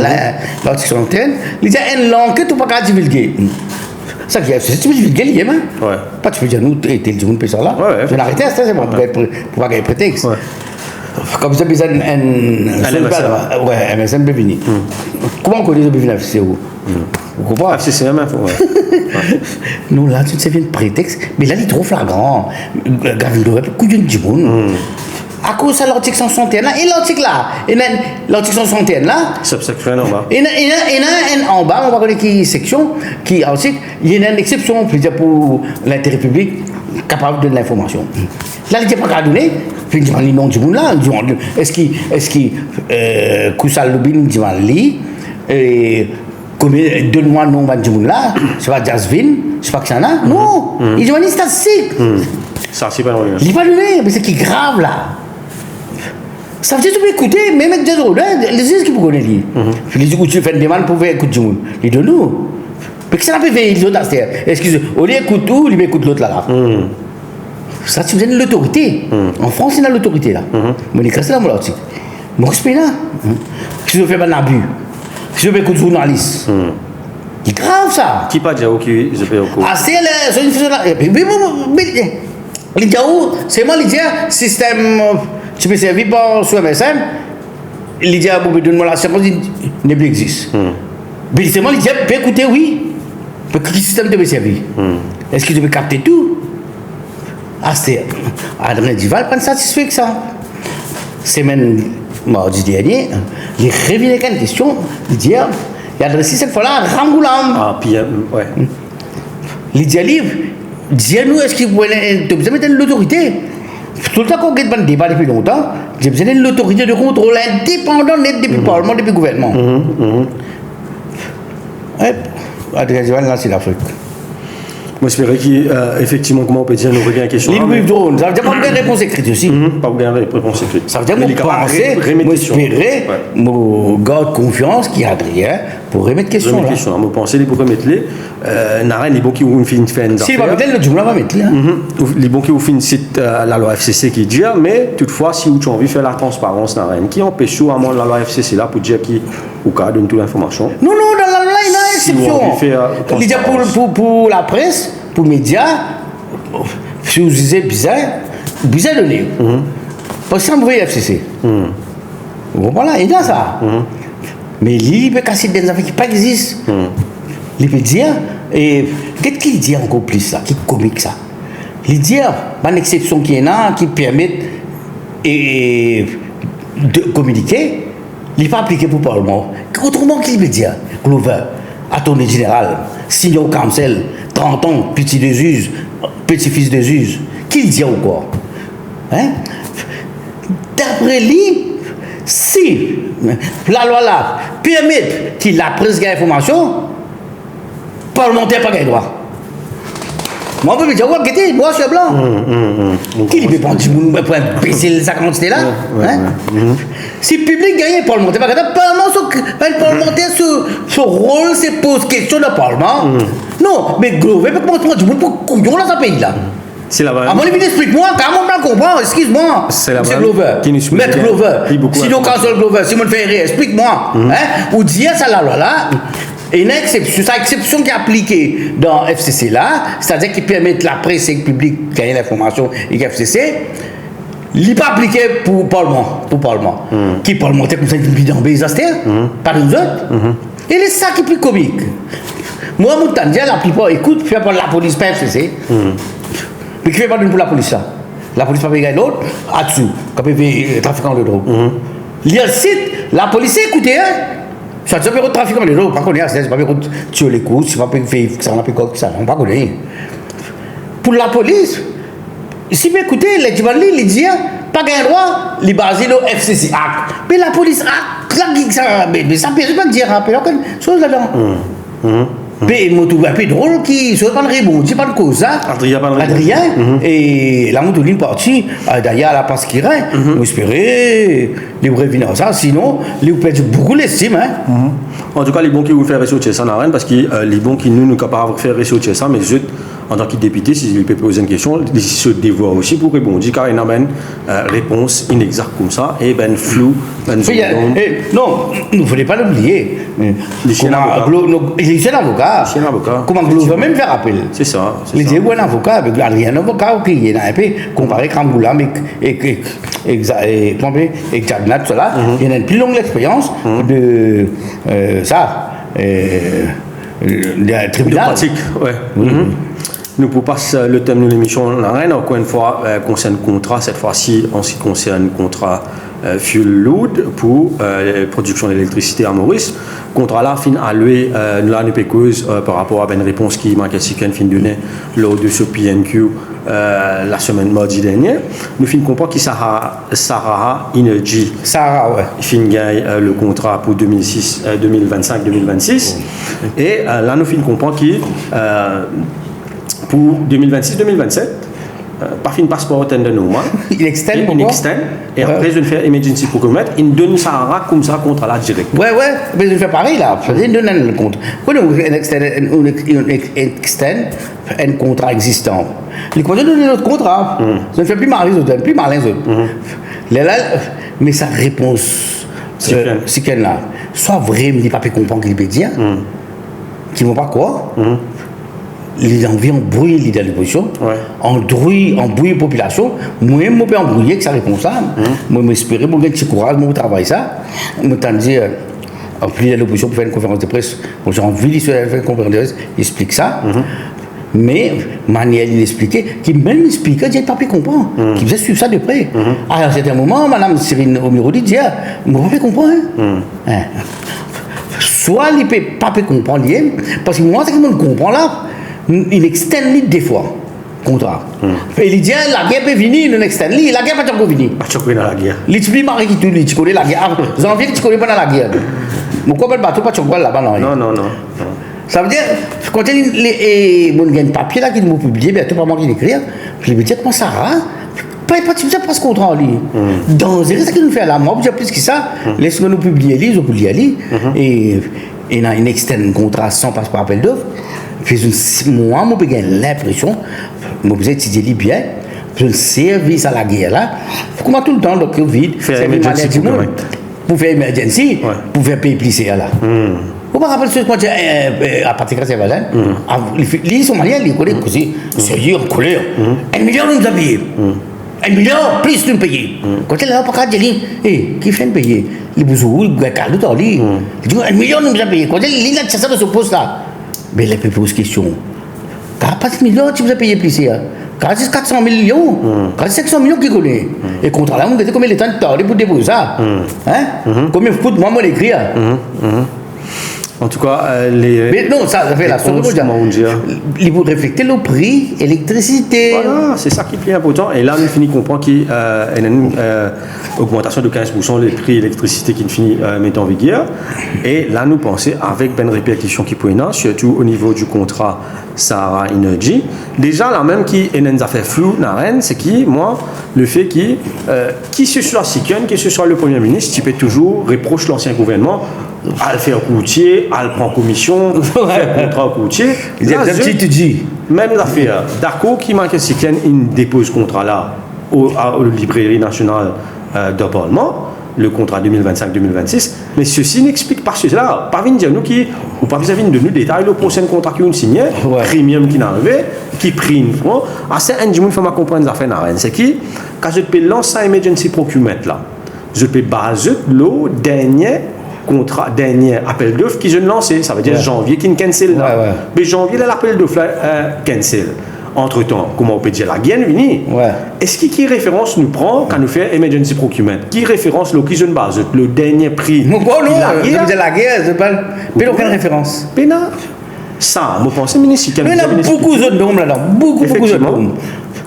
l'article 161, il dit une langue tu pas qu'à divulguer. Ça qui est FCC, tu peux divulguer les gamins. Ouais. Pas tu peux dire nous et tel du monde peut ça là. Ouais. Je vais l'arrêter, ça c'est bon pour pas qu'il y ait prétexte. Ouais. Comme ça, besoin un MSN. Ouais, MSN peut venir. Comment on connaît le BVN FCC où? Vous comprenez? FCC même, ouais. Non, là, tu sais, c'est un prétexte. Mais là, il est trop flagrant. Gavin Glover, couillon du monde. À cause de l'article 161 là, et l'article là, et l'article 161 là, Subsection en bas. il y a un en bas, on va connaître qui section, qui article, il y a une exception, pour l'intérêt public, capable de l'information. Là, il n'y a pas qu'à donner, puis il dit, le nom du monde là, est-ce qu'il, Koussal Lubin, il dit, et donne-moi le nom du monde là, c'est pas Jasvin, c'est pas que ça là, non, il dit, une statistique. Ça, c'est pas non. Il n'est pas donné, mais c'est qui est grave là. Ça veut dire que tu peux écouter, même avec des autres, les gens qui peuvent connaître. Je lui dis, où tu fais une demande pour écouter du monde. Il dit, nous. Mais que ça n'a pas fait les autres, excusez-moi, au lieu d'écouter tout, il écoute l'autre là. Ça, tu faisais l'autorité. En France, il y a l'autorité là. Mais il est cassé là, mon article. Mon respect là. Si je fais un abus, si je fais écouter journaliste. C'est grave ça. Qui pas dire ok, je fais au cours. Ah, c'est une façon là. C'est moi l'idée, système, tu peux servir par sur MSN, l'idée, donne-moi la séquence, il ne plus existe. Mais c'est moi l'idée, peut écouter, oui. Mais quel système te peut servir? Est-ce que tu peux capter tout? Ah, c'est Adrien Duval, pas satisfait que ça. Semaine, mardi dernier, il revient avec une question, il dit, il a adressé cette fois-là à Rangoulam. Ah, puis, ouais. Il dit, dis-nous, est-ce que vous avez besoin de l'autorité? Tout le temps qu'on gagne pas de débat depuis longtemps, j'ai besoin de l'autorité de contrôle indépendant depuis le Parlement, depuis le gouvernement. Adrien Duval, là, c'est l'Afrique. Moi, j'espérais qu'effectivement, comment on peut dire, nous regarde une question. L'île drone, ça veut dire pas une réponse écrite aussi. Pas vous gagner réponse écrite. Ça veut dire que vous pensez, vous espérez, vous gardez confiance qu'il y a Adrien pour remettre question là. Vous pensez les pour remettre les. N'a les bons qui ont une fin. Si, il va mettre le Jumla, va mettre là. Les bons qui ont une site la loi FCC qui dit, mais toutefois, si vous avez envie de faire la transparence, n'a rien qui empêche à moins la loi FCC là pour dire qui ou cas donne toute l'information. Non, dans la loi, il y a une exception. Il dit pour la presse, pour les médias, si vous disiez bizarre donné. Parce que ça me voit FCC. Voilà, il y a ça. Mais il peut casser des affaires qui pas existent. Il peut dire, et qu'est-ce qu'il dit encore plus ça, qui est comique ça? Il dit, une exception qui est là, qui permet de communiquer, il n'est pas appliqué pour le Parlement. Autrement, qu'il veut dire, Glover, attorney général, senior counsel, 30 ans, petit-fils de juge, qu'il dit encore? Hein? D'après lui, si la loi là permet qu'il a prise d'information, parlementaire pas gagne droit. Moi, je vais dire, ouais, noir sur blanc. Qui lui peut prendre baisser sa quantité là? Si le public gagne le Parlement, le parlementaire, son rôle, c'est poser question dans le Parlement. Non, mais Glover, comment tu pour couillon dans ce pays-là? C'est la À mon avis, explique-moi, comment on comprend, excuse-moi. C'est la Glover. Maître Glover. Sinon, quand c'est Glover, si on fait rire, explique-moi. Ou dire ça là. Et une exception, c'est exception qui est appliquée dans FCC là, c'est-à-dire qui permet la presse et le public de gagner l'information et FCC, il n'est pas appliqué pour le Parlement. Qui est parlementaire comme ça, il est en Bézastère, pas nous autres. Et c'est ça qui est plus comique. Moi, mon temps la plupart écoute, fait par la police, pas FCC. Mais qui fait pas pour la police ça? La police pas payer l'autre, là-dessous, quand il fait trafiquant de drogue. Il y a le site, la police écoute, ça ne peut pas trafiquant de drogue, pas connaître, c'est pas peut tuer les coups, c'est pas peut faire ça, on n'a pas ça, on pas connaître. Pour la police, si vous écoutez, les gens ils disent, pas gain droit, les basés au FCC Act. Mais la police Act, mais ça ne peut pas dire, il y a aucune chose là-dedans. Mais un peu drôle qui soit pas de rébond, c'est pas de cause ça. Adrien et la motoline partie d'ailleurs à la place qui reste. On espérait les revenir ça, sinon les perdent beaucoup l'estime. En tout cas, les bons qui vous faire ressortir ça n'a rien parce que les bons qui nous capables de faire ressortir ça, mais je en tant que député, si je peux poser une question, ils se dévoient aussi pour répondre, car il y a une réponse inexacte comme ça, et ben flou, non, il ne faudrait pas l'oublier. Il est un avocat. Comment Glover même faire appel? C'est ça. Il dit un avocat, avec un avocat qui est un peu comparé à Kamboula et Jagnat, cela. Il y a une plus longue expérience de ça. Le tribunal. Pratique, ouais. Nous pour passer le thème de l'émission, on n'a rien encore une fois concerne contrat, cette fois-ci en ce qui concerne contrat fuel load pour la production d'électricité à Maurice. Contrat là, fin alloué l'année péqueuse par rapport à une réponse qui manquait si qu'elle fin donnée lors de ce PNQ la semaine mardi dernière. Nous fin comprendre qui Sahara Energy. Sahara, ouais. Fin gagne le contrat pour 2025-2026. Et là, nous fin comprendre qui pour 2026-2027, par fin passeport de normal. Il extend et après je vais faire emergency procurement, il donne Sahara comme ça contre la direct. Ouais, mais je fais pareil là, il donne un contrat. Quand on extend un contrat existant, il continue de donner notre contrat. Ça ne fait plus malin les autres. Mais sa réponse, c'est qu'elle là, soit vrai, mais il pas comprendre qu'il peut dire, qui ne vont pas quoi. Les envies embrouillent dans l'opposition, embrouillent la population. Moi, je peux embrouiller que ça répond ça. Moi, j'espère que j'ai courage, je travaille ça. Je me dire, en plus de l'opposition pour faire une conférence de presse, j'ai envie de faire une conférence de presse, il explique ça. Mais, manière il expliquait, qui même expliquait, j'ai pas pu comprendre, qui faisait suivre ça de près. À un certain moment, Mme Cyrine Omirodi dit, je ne peux pas comprendre. Soit il ne peut pas comprendre, parce que moi, c'est que je comprends là. Il externe des fois contrat. Et il dit la guerre peut venir, il externe la guerre pas encore venir. Pas encore dans la guerre. Il dit marie qui tu connais la guerre. Janvier tu connais pas dans la guerre. Mon copain bateau pas encore là-bas non. Ça veut dire quand les mon gain papier là qui nous publier bientôt pas moi qui l'écrire, je lui dis comment ça va pas tu sais pas ce contrat lui. Dans c'est ça qu'il nous fait là moi plus que ça, laisse-nous nous publier ils ont publié ali et il a une externe contrat sans passe par appel d'offres. Moi, j'ai l'impression, j'ai étudié bien, je service à la guerre là, comment tout le temps, le Covid, c'est une maladie du monde. Pour faire emergency, pour faire payer plisser là. Vous me rappelez ce que j'ai à partir de Saint-Valentin, les Somaliens, ils connaissent aussi, sérieux, en colère. 1 million nous a payé. 1 million, plus nous payer. Quand il est là, pas qu'à dire, qui fait payer? Les bousous, les gars, tout en lit. 1 million nous a payé. Quand il est là, ça de ce poste là. Mais les pose question. Quand pas de millions, tu vous as payé plus. Quand c'est 400 millions, quand c'est 500 millions qui connaît. Et contre là, on dit combien de temps de temps pour déposer ça. Combien de fois moi l'écrire. En tout cas, mais non, ça fait la somme. Il faut refléter le prix électricité. Voilà, c'est ça qui est plus important. Et là, nous finissons comprendre qu'il y a une augmentation de 15% des prix d'électricité qui finit mettre en vigueur. Et là, nous pensons, avec une répétition qui peut y avoir, surtout au niveau du contrat Sahara Energy, déjà, là même qui est une affaire floue, c'est qui, moi, le fait qui ce soit Siken, qui ce soit le Premier ministre, tu peux toujours reprocher l'ancien gouvernement à le faire coûtier, à le prendre commission, faire contrat coûtier. Même l'affaire, d'accord, qui manque Siken, il dépose ce contrat-là à la librairie nationale de Parlement, le contrat 2025-2026, mais ceci n'explique pas cela. Pas venir dire nous qui, ou pas vis-à-vis de nous détails, le prochain contrat qui ont signé, premium qui n'arrivait, qui pris une franc, assez un du monde faut comprendre les affaires n'arrêtent. C'est qui, quand je peux lancer un emergency procurement là, je peux baser le dernier contrat, dernier appel d'offres qui je lancé, ça veut dire janvier qui ne cancel là. Mais janvier l'appel d'offres cancel. Entre-temps, comment on peut dire la guerre venue. Est-ce qui référence nous prend quand nous faisons emergency procurement? Qui référence le qui je ne base le dernier prix? Non, la guerre, c'est pas aucune référence. Pénal. Ça, je pense ministre. Il y a beaucoup de noms là-dedans, beaucoup de noms.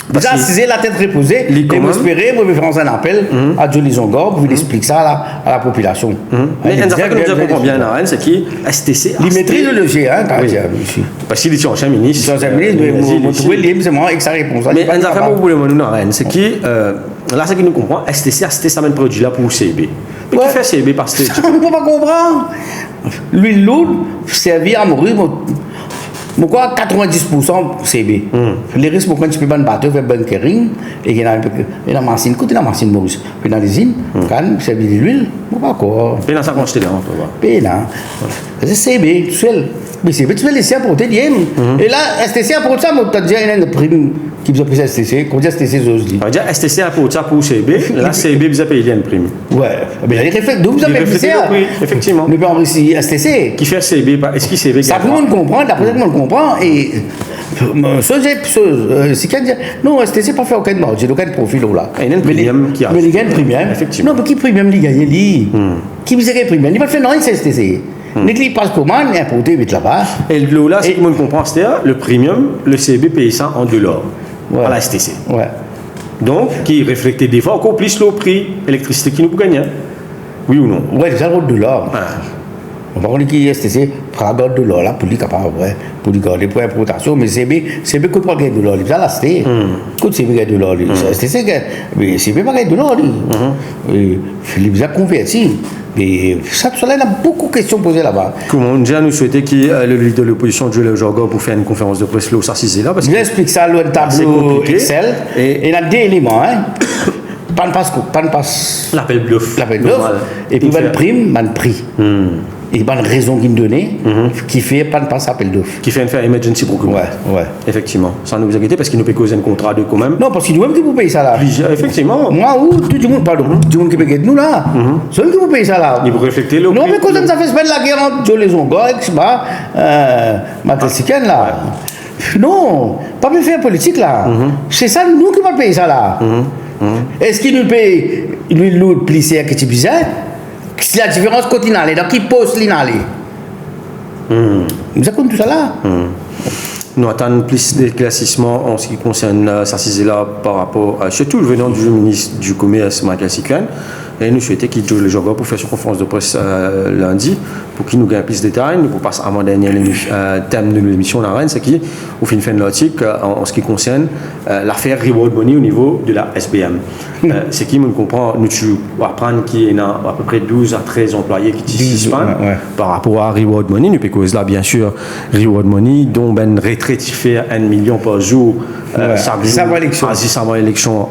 Vous assisez la tête reposée, et vous espérez, vous faire un appel à Jolie Zongor pour vous expliquer ça à la population. Mais un affaire que nous avons bien, c'est qui STC. Il maîtrise le logis, hein, parce qu'il est ancien ministre. Ancien ministre, mais vous trouvez libre, c'est moi, avec sa réponse. Mais un affaire que vous voulez nous c'est qui, là, c'est qui nous comprend, STC, ça mène produit là pour CB. Mais qui fait CB par stage? On ne peut pas comprendre. L'huile lourde servir à mourir. Pourquoi 90% CB? Les risques, pourquoi tu peux pas battre, faire bunkering, et il y a la machine, côté la machine Maurice, puis dans l'usine, quand servir de l'huile, pourquoi quoi? Puis dans sa quantité là, on peut voir. Puis là, c'est CB, tout seul. Mais CB, tu veux laisser apporter, et là, STC apporte ça, tu as déjà une prime qui vous a pris STC, qu'on dit STC, j'ose dire. On va dire STC apporte ça pour CB, là, CB vous a payé une prime. Ouais, mais il réfléchit, d'où vous avez payé ça? Oui, effectivement. Mais pas en ici, STC. Qui fait CB, est-ce qu'il CB? Ça, tout le monde comprend, d'après tout le monde comprend, et c'est qu'à dire, non, STC pas fait aucun marge, j'ai aucun profil là. Il y a un premium qui a. Mais il gagne premium. Effectivement. Non, mais qui premium, il gagne, lui? Qui vous a gagné premium? Il va faire non, c'est STC. Il passe commande, il importé vite là-bas. Et le là, c'est tout le monde comprend, c'est-à-dire le premium, le CB paye ça en $, à la STC. Donc, qui reflète des fois encore plus le prix d'électricité qui nous peut gagner. Oui ou non? Oui, c'est $. On va dire qu'il STC prend $, là, pour lui capable, pour lui garder pour importation, mais CB coûte pas $, il va l'acheter. Coûte CB $, STC, mais CB pas $, il a converti. Et ça, il y a beaucoup de questions posées là-bas. Comment déjà nous souhaiter que le leader de l'opposition, Jolie Zongor, pour faire une conférence de presse là, ça c'est là. Je explique ça dans le tableau Excel. Et il y a deux éléments. Pas de passe. L'appel d'offres. Et puis, une prime, un prix. Et il y a une raison qu'il me donnait qui fait pas de passe appel d'offres. Qui fait un emergency procurement. Ouais. Effectivement. Sans nous inquiéter parce qu'il nous peut causer un contrat de quand même. Non, parce qu'il nous même qui vous paye ça là. Effectivement. Moi ou tout le monde, pardon, tout le monde qui paye nous là. C'est eux qui vous paye ça là. Il vous refléter le. Non, mais quand ça fait la guerre entre Jolie Zongor et Matessiken là. Non, pas me faire politique là. C'est ça, nous qui va payer ça là. Est-ce qu'il nous paye l'autre plissé qui est bizarre? C'est la différence continentale, donc qui pose l'inalé. Vous avez tout ça là? Nous attendons plus d'éclaircissements en ce qui concerne ça là par rapport à surtout le venant du ministre du Commerce, Michael Siken. Et nous souhaitons qu'il Jolie Zongor pour faire une conférence de presse lundi pour qu'il nous gagne plus de détails. Nous passer à mon dernier thème de l'émission, c'est qui, au fin de l'article, en ce qui concerne l'affaire Reward Money au niveau de la SBM. C'est qui, nous comprend, nous apprendre qu'il y a à peu près 12 à 13 employés qui suspendent par rapport à Reward Money. Nous pécose là, bien sûr, Reward Money, dont ben retraite qui fait 1 million par jour. Ça va élection.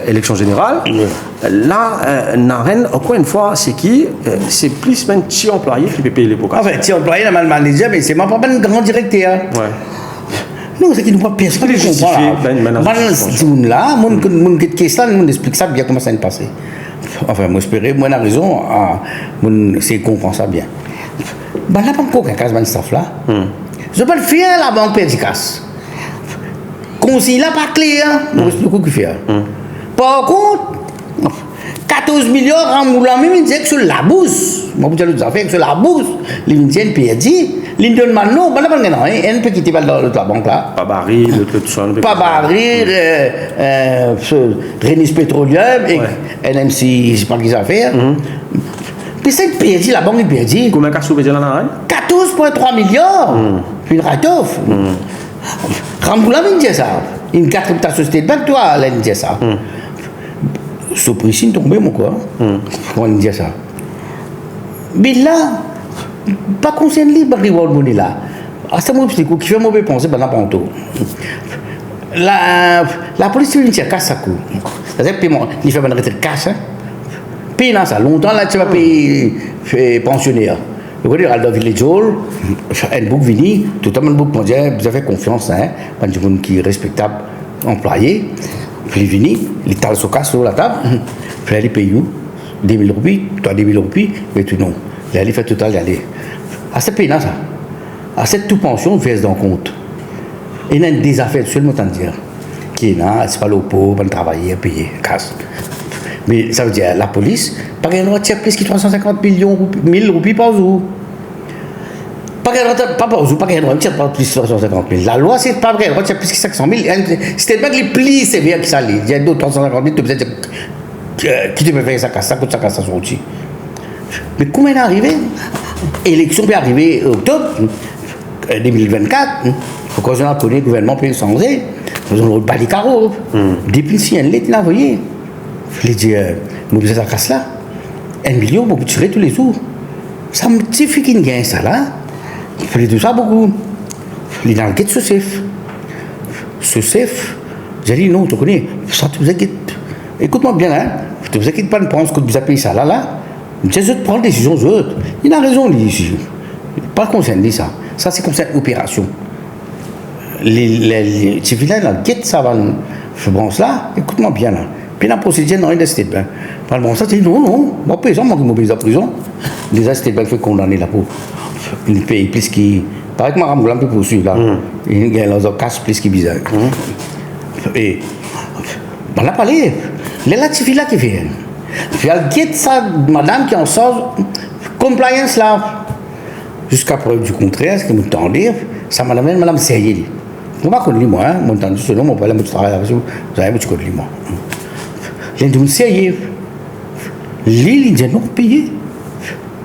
Élection générale. Là, Naren, encore une fois, c'est qui? C'est plus un petit employé qui peut payer les pots. Enfin, petit employé, la manager, mais c'est pas un grand directeur. Non, c'est qu'il nous voit personne qui comprend là. Mon question, on explique ça bien comment ça va passer. Enfin, moi, j'espère, moi, la raison, c'est qu'on comprend ça bien. Ben là, pas encore qu'un cas de staff là. Je peux le faire la banque perdicace. Conseil là, pas clair, on explique ce qu'il fait. Par contre, 14 millions, Ramboula, même, il disait que sur la bourse, moi, vous avez des affaires, sur la bourse, les Indiens perdu, les donne maintenant, pas la banque, elle peut quitter la banque là. Pas baril, le tout pas baril, Renis Petroleum, NMC, je sais pas qui ça fait. Puis c'est perdu, la banque est perdue. Combien de souffert là? 14,3 millions. Puis une write-off. Ramboula, il dit ça. Une quatrième société de banque, toi, elle dit ça. Ce prix-ci, tombé, mon quoi. Comment il dit ça? Mais là, pas concerne libre, reward money là. Ah, c'est moi qui fait mauvais penser pendant panto. La police, il dit casse à coup. C'est-à-dire, paiement, il fait une retraite cash. Paye dans ça. Longtemps, là, tu vas payer pensionnaire. Vous voyez, dans le village hall, un book vini, tout le monde vous avez confiance, hein, quand vous êtes qui est respectable employé. Puis il vini, il t'a le casse sur la table, puis il paye 10 000 roupies, toi 10 000 roupies, mais tu non. Il fait total, il allait. À ce pays-là, ça. À cette toute pension, verse dans le compte. Il y a des affaires, seulement à dire. Qui est là, c'est pas le pauvre, pas travailler, payer, casse. Mais ça veut dire, la police, pas qu'elle doit tirer plus que 350 000 roupies par jour. Pas par jour, pas qu'elle doit tirer plus que 350 000. La loi, c'est pas qu'elle doit tirer plus que 500 000. C'était pas que les plis sévères qui s'allient. Il y a d'autres 350 000, tu peux dire, qui te peut faire ça, ça coûte ça sorti. Mais comment est arrivé? L'élection peut arriver en octobre 2024. Quand on a connu le gouvernement peut changer. Nous avons pas les carreaux. Depuis si un lait, vous voyez. Je dis, nous faisons ça casse là. 1 million, vous tirer tous les jours. Ça me dit qu'il gagne ça là. Il faut tout ça beaucoup. Il est dans le guet de ce chef. Ce chef, j'ai dit non, tu connais. Ça te vous inquiète. Écoute-moi bien, hein. Tu vous inquiète pas de prendre ce que vous avez payé ça là. C'est eux de prendre des décisions autres. Il a raison, lui, ici. Pas concerné ça. Ça, c'est comme ça, opération. Les civils, là, guette ça va. Je pense là, écoute-moi bien là. Puis la procédure dans une state bank. Par le bon ça, dit non, moi, prison, moi, qui m'oblige à prison. Les state bank fait condamner la peau. Il paye plus qu'il. Pareil que ma Ramboula peut poursuivre là. Il gagne dans un casse plus qu'il bizarre. Et. On a parlé. Les là, civils là qui viennent. Puis elle guette ça, madame qui en sort, compliance là. Jusqu'à preuve du contraire, ce que nous tendons dire, ça madame Seyeli. Vous ne connaissez pas moi, mon temps ce nom, mon père, mon travail avec vous, vous avez beaucoup de moi. Les gens Seyeli. L'île, ils disent non, payer.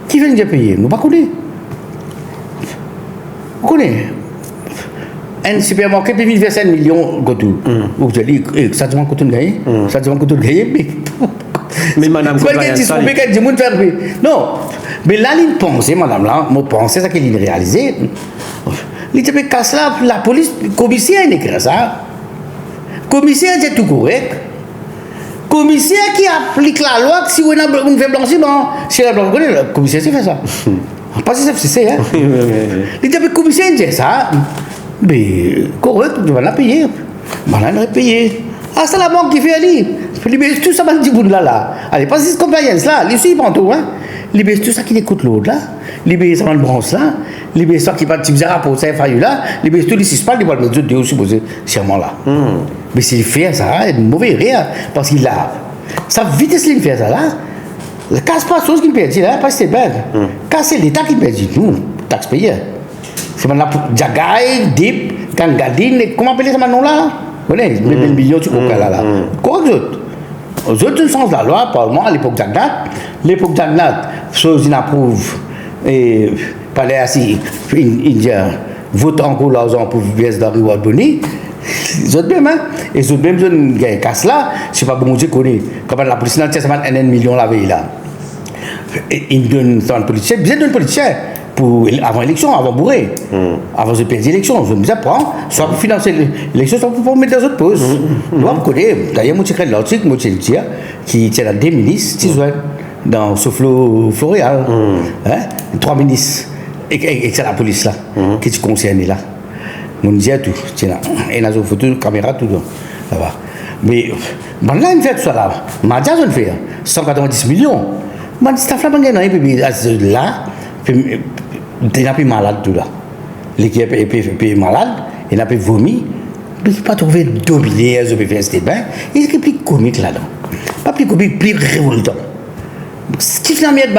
Qui vient de payer? Nous ne connaissons pas. Vous connaissez? Un supermarché peut verser 1 million de tout. Vous allez dire, ça demande coûte de gagner. Ça demande coûte de gagner, mais madame, non, mais là, il pense, madame, là, moi, pense, c'est ça qu'il a réalisé. Il te fait casse là, la police, le commissaire, il écrit ça. Le commissaire, c'est tout correct. Le commissaire qui applique la loi, si on fait blanchiment, si la blanche, le commissaire, c'est fait ça. Pas si c'est, hein. Il te fait le commissaire, il dit ça. Mais correct, tu vas la payer. Voilà, elle va payer. Ah, c'est la banque qui fait aller. Mais tout ça, va dire là. Allez, pas cette compliance là. Les suivants, tout, hein. Libère tout ça qui écoute l'autre là. Libère ça dans le bronze là. Libère ça qui va te faire rapport, ça failli là. Libère tout les six pas, il va le mettre de aussi poser serment là. Mais s'il fait ça, il est mauvais rien. Parce qu'il a. Ça vite s'il fait ça là. Le casse pas chose qu'il perd là, pas c'est bête. Casser l'État qui perd, nous, taxpayeurs. C'est maintenant Jagaï, Dip, Kangadine, comment appeler ça maintenant là? Vous voyez, les millions tu comprends là. Quoi que d'autre? Aux autres sens de la loi, par moi, à l'époque Jagnat, chose inapprouve, et palais assis, Indien, vote encore l'argent pour VS dans Reward Bonnie. Les autres même, hein? Et les autres même, ils ont casse là, c'est pas bon Dieu connaît. Quand la police n'a pas 1 million la veille là. Ils donnent un politicien, bien d'un politicien. Avant l'élection, avant bourré, avant de perdre l'élection, je me disais, soit pour financer l'élection, soit pour mettre dans autres postes. Moi, je connais, d'ailleurs, moi, je crée l'article, moi, je le dis, qui tient à 2 ministres, dans ce flot floréal. 3 ministres, et c'est la police là, qui est concernée là. On disait tout, tiens là, et dans une photo, caméra, tout là-bas. Mais, là, il fait tout ça là. Ma dia, je fait 190 millions. Je dis, ça fait pas là. Il n'a pas malade tout là. L'équipe est malade, il n'a pas vomi, mais il n'a pas trouvé dominé, il a fait un state bank, il est plus comique là-dedans. pas plus révoltant. Ce qui fait la merde,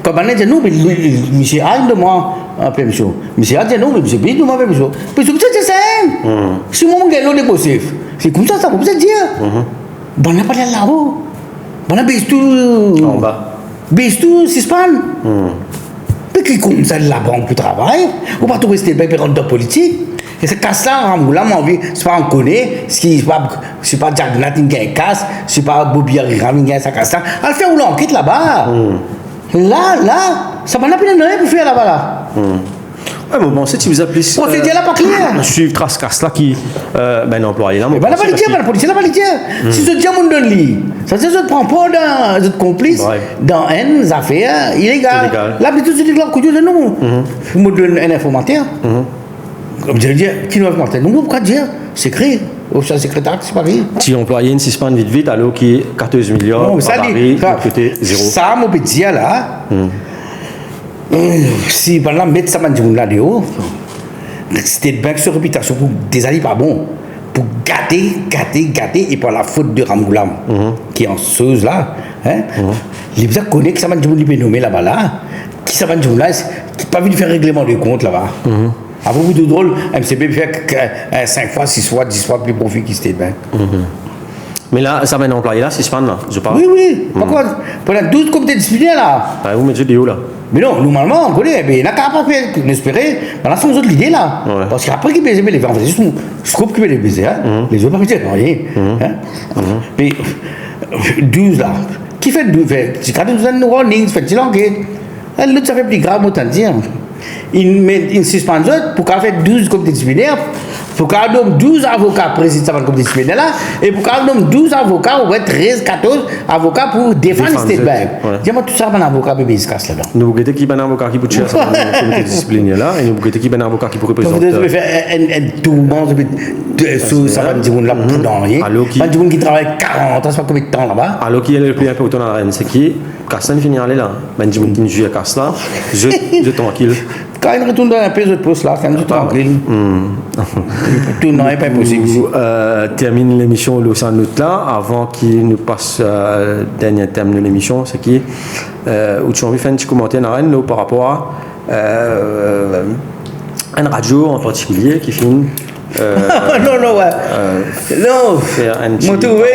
quand on dit non, mais monsieur a une de moi, un peu monsieur. Monsieur a dit non, mais monsieur B de moi, un peu monsieur. Mais c'est ça, si mon gars est possible, c'est comme ça, comme ça dire. On n'a pas là-haut. On a baissé tout. En bas. Baissé tout, c'est pas. Mais qui comme ça de la banque pour travailler, ou pas tout rester bien dans la politique. Et c'est casse là, on a envie, c'est pas on connaît, c'est pas Jack Natin qui a un casse, c'est pas Bobby Ramin qui a sa casse là. On fait où l'enquête là-bas. Là, ça m'a pas rien pour faire là-bas là. Ouais, mais bon, si vous appelez. On fait dire là pas clair. Suivre trace casse là qui. Ben, l'employé là. Mais pas la validité, pas la police, la validité. Si je dis à mon donne lit, ça veut dire que je ne prends pas dans complice dans une affaire illégale. Là, tout de suite, là, que Dieu de nous. Je me donne un informateur. Comme je dis, qui nous informateur? Nous, pourquoi dire? C'est écrit. Au chef secrétaire, c'est pas vrai. Si employé une suspend vite, alors qui est 14 millions, non, ça dit, côté zéro. Ça, mon petit là. Si par là, mettre ça là-dedans, c'était bien sur réputation pour des années pas bon. Pour gâter, et par la faute de Ramgoulam, qui est en chose là. Les gens connaissent que ça m'a dit nommé là-bas là. Qui ça m'a dit là, qui n'a pas vu de faire règlement de compte là-bas. À beaucoup de drôle, MCB fait 5 fois, 6 fois, 10 fois plus profit qu'il State Bank. Mais là, ça va un employé là, suspend là, je parle. Oui. Pourquoi? Pendant 12 comités disciplinaires là. Vous mettez des hauts là. Mais non, normalement, on connaît, mais il n'a qu'à pas faire, n'espérer, pendant son autres l'idée là. Parce qu'après qu'il baise, les gens, c'est juste je trouve qu'il les baiser, les autres pas dire rien. Mais 12 là, qui fait 12? C'est quand même un warning, fait-il l'enquête. L'autre, ça fait plus grave, autant dire. Il suspend pour qu'elle fasse 12 comités disciplinaires, pour qu'elle donne 12 avocats président de comité disciplinaire là, et pour qu'elle donne 12 avocats, ou 13, 14 avocats pour défendre le State Bank. Dis-moi tout ça, un avocat bébé se casse là-dedans. Nous avons qui un avocat qui peut tuer ça dans le comité disciplinaire là, et nous avons qui un avocat qui peut représenter. Vous devez faire un tourment sur ça, va dire là pour dans rien. Pas du monde qui travaille 40 ans, c'est pas combien de temps là-bas. Alors qui est le plus important dans la reine, c'est qui Castan finit aller là. Ben du monde qui joue à Castan, je tranquille. Quand il retourne dans un peu de poste là, quand il est tranquille. Tout non est pas possible. Termine l'émission au sein de notre là, avant qu'il nous passe dernier terme de l'émission, c'est qui où tu as envie de faire un petit commentaire dans la reine par rapport à une radio en particulier qui filme. Non. Moi, trouvé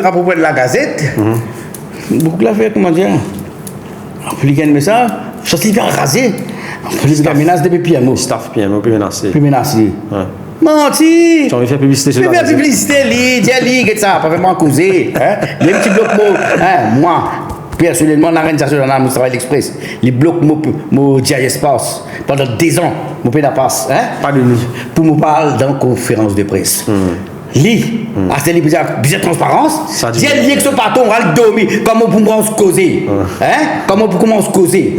à propos de la Gazette. Beaucoup la fait, comment dire, publier un message, ça s'est fait raser. Police qui menace depuis PMO. Staff PMO, puis menacé. Menti! Tu as envie de faire publicité sur la Gazette? Publicité, dis, ça, pas vraiment causer. Les petits blocs mots, moi, personnellement, l'organisation de la travail l'Express, les blocs mots GIS espace pendant 10 ans, mon pays n'a pas, pas de nous. Pour me parler dans une conférence de presse. Li, à cette bizarre transparence, si elle dit que ce patron va le dormir, comment on peut se causer? Comment on peut commencer à causer?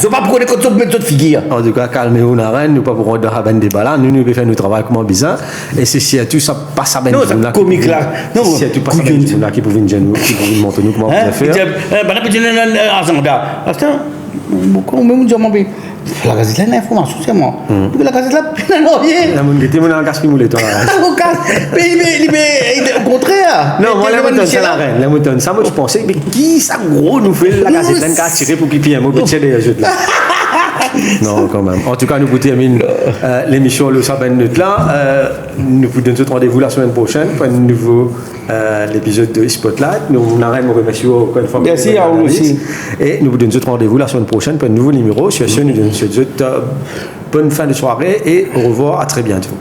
Je ne pas pour qu'on ait mettre figure. En tout cas, calmez-vous, nous pas pour avoir un débat là, nous devons faire notre travail comme bizarre. Et c'est tout ça passe à ben non, c'est comique là. Non, c'est tout passe à ben là qui pouvez nous montrer comment vous pouvez faire. Agenda. Attends, même dire mon la Gazette là, l'information, c'est moi. La Gazette là, non, rien. La monde était mon en gaspille moulé toi. Mais au contraire. Non, moi la montagne c'est la reine, la montagne ça moi je pensais mais qui ça gros nous fait la Gazette là qu'a tiré pour pipi un mot petit des jeux là. Non, quand même. En tout cas, nous vous terminons l'émission Le Sabin Note là. Nous vous donnons rendez-vous la semaine prochaine pour un nouveau l'épisode de Spotlight. Nous vous remercions encore une fois. Merci à vous aussi. Et nous vous donnons rendez-vous la semaine prochaine pour un nouveau numéro. Sur ce, nous donnons bonne fin de soirée et au revoir, à très bientôt.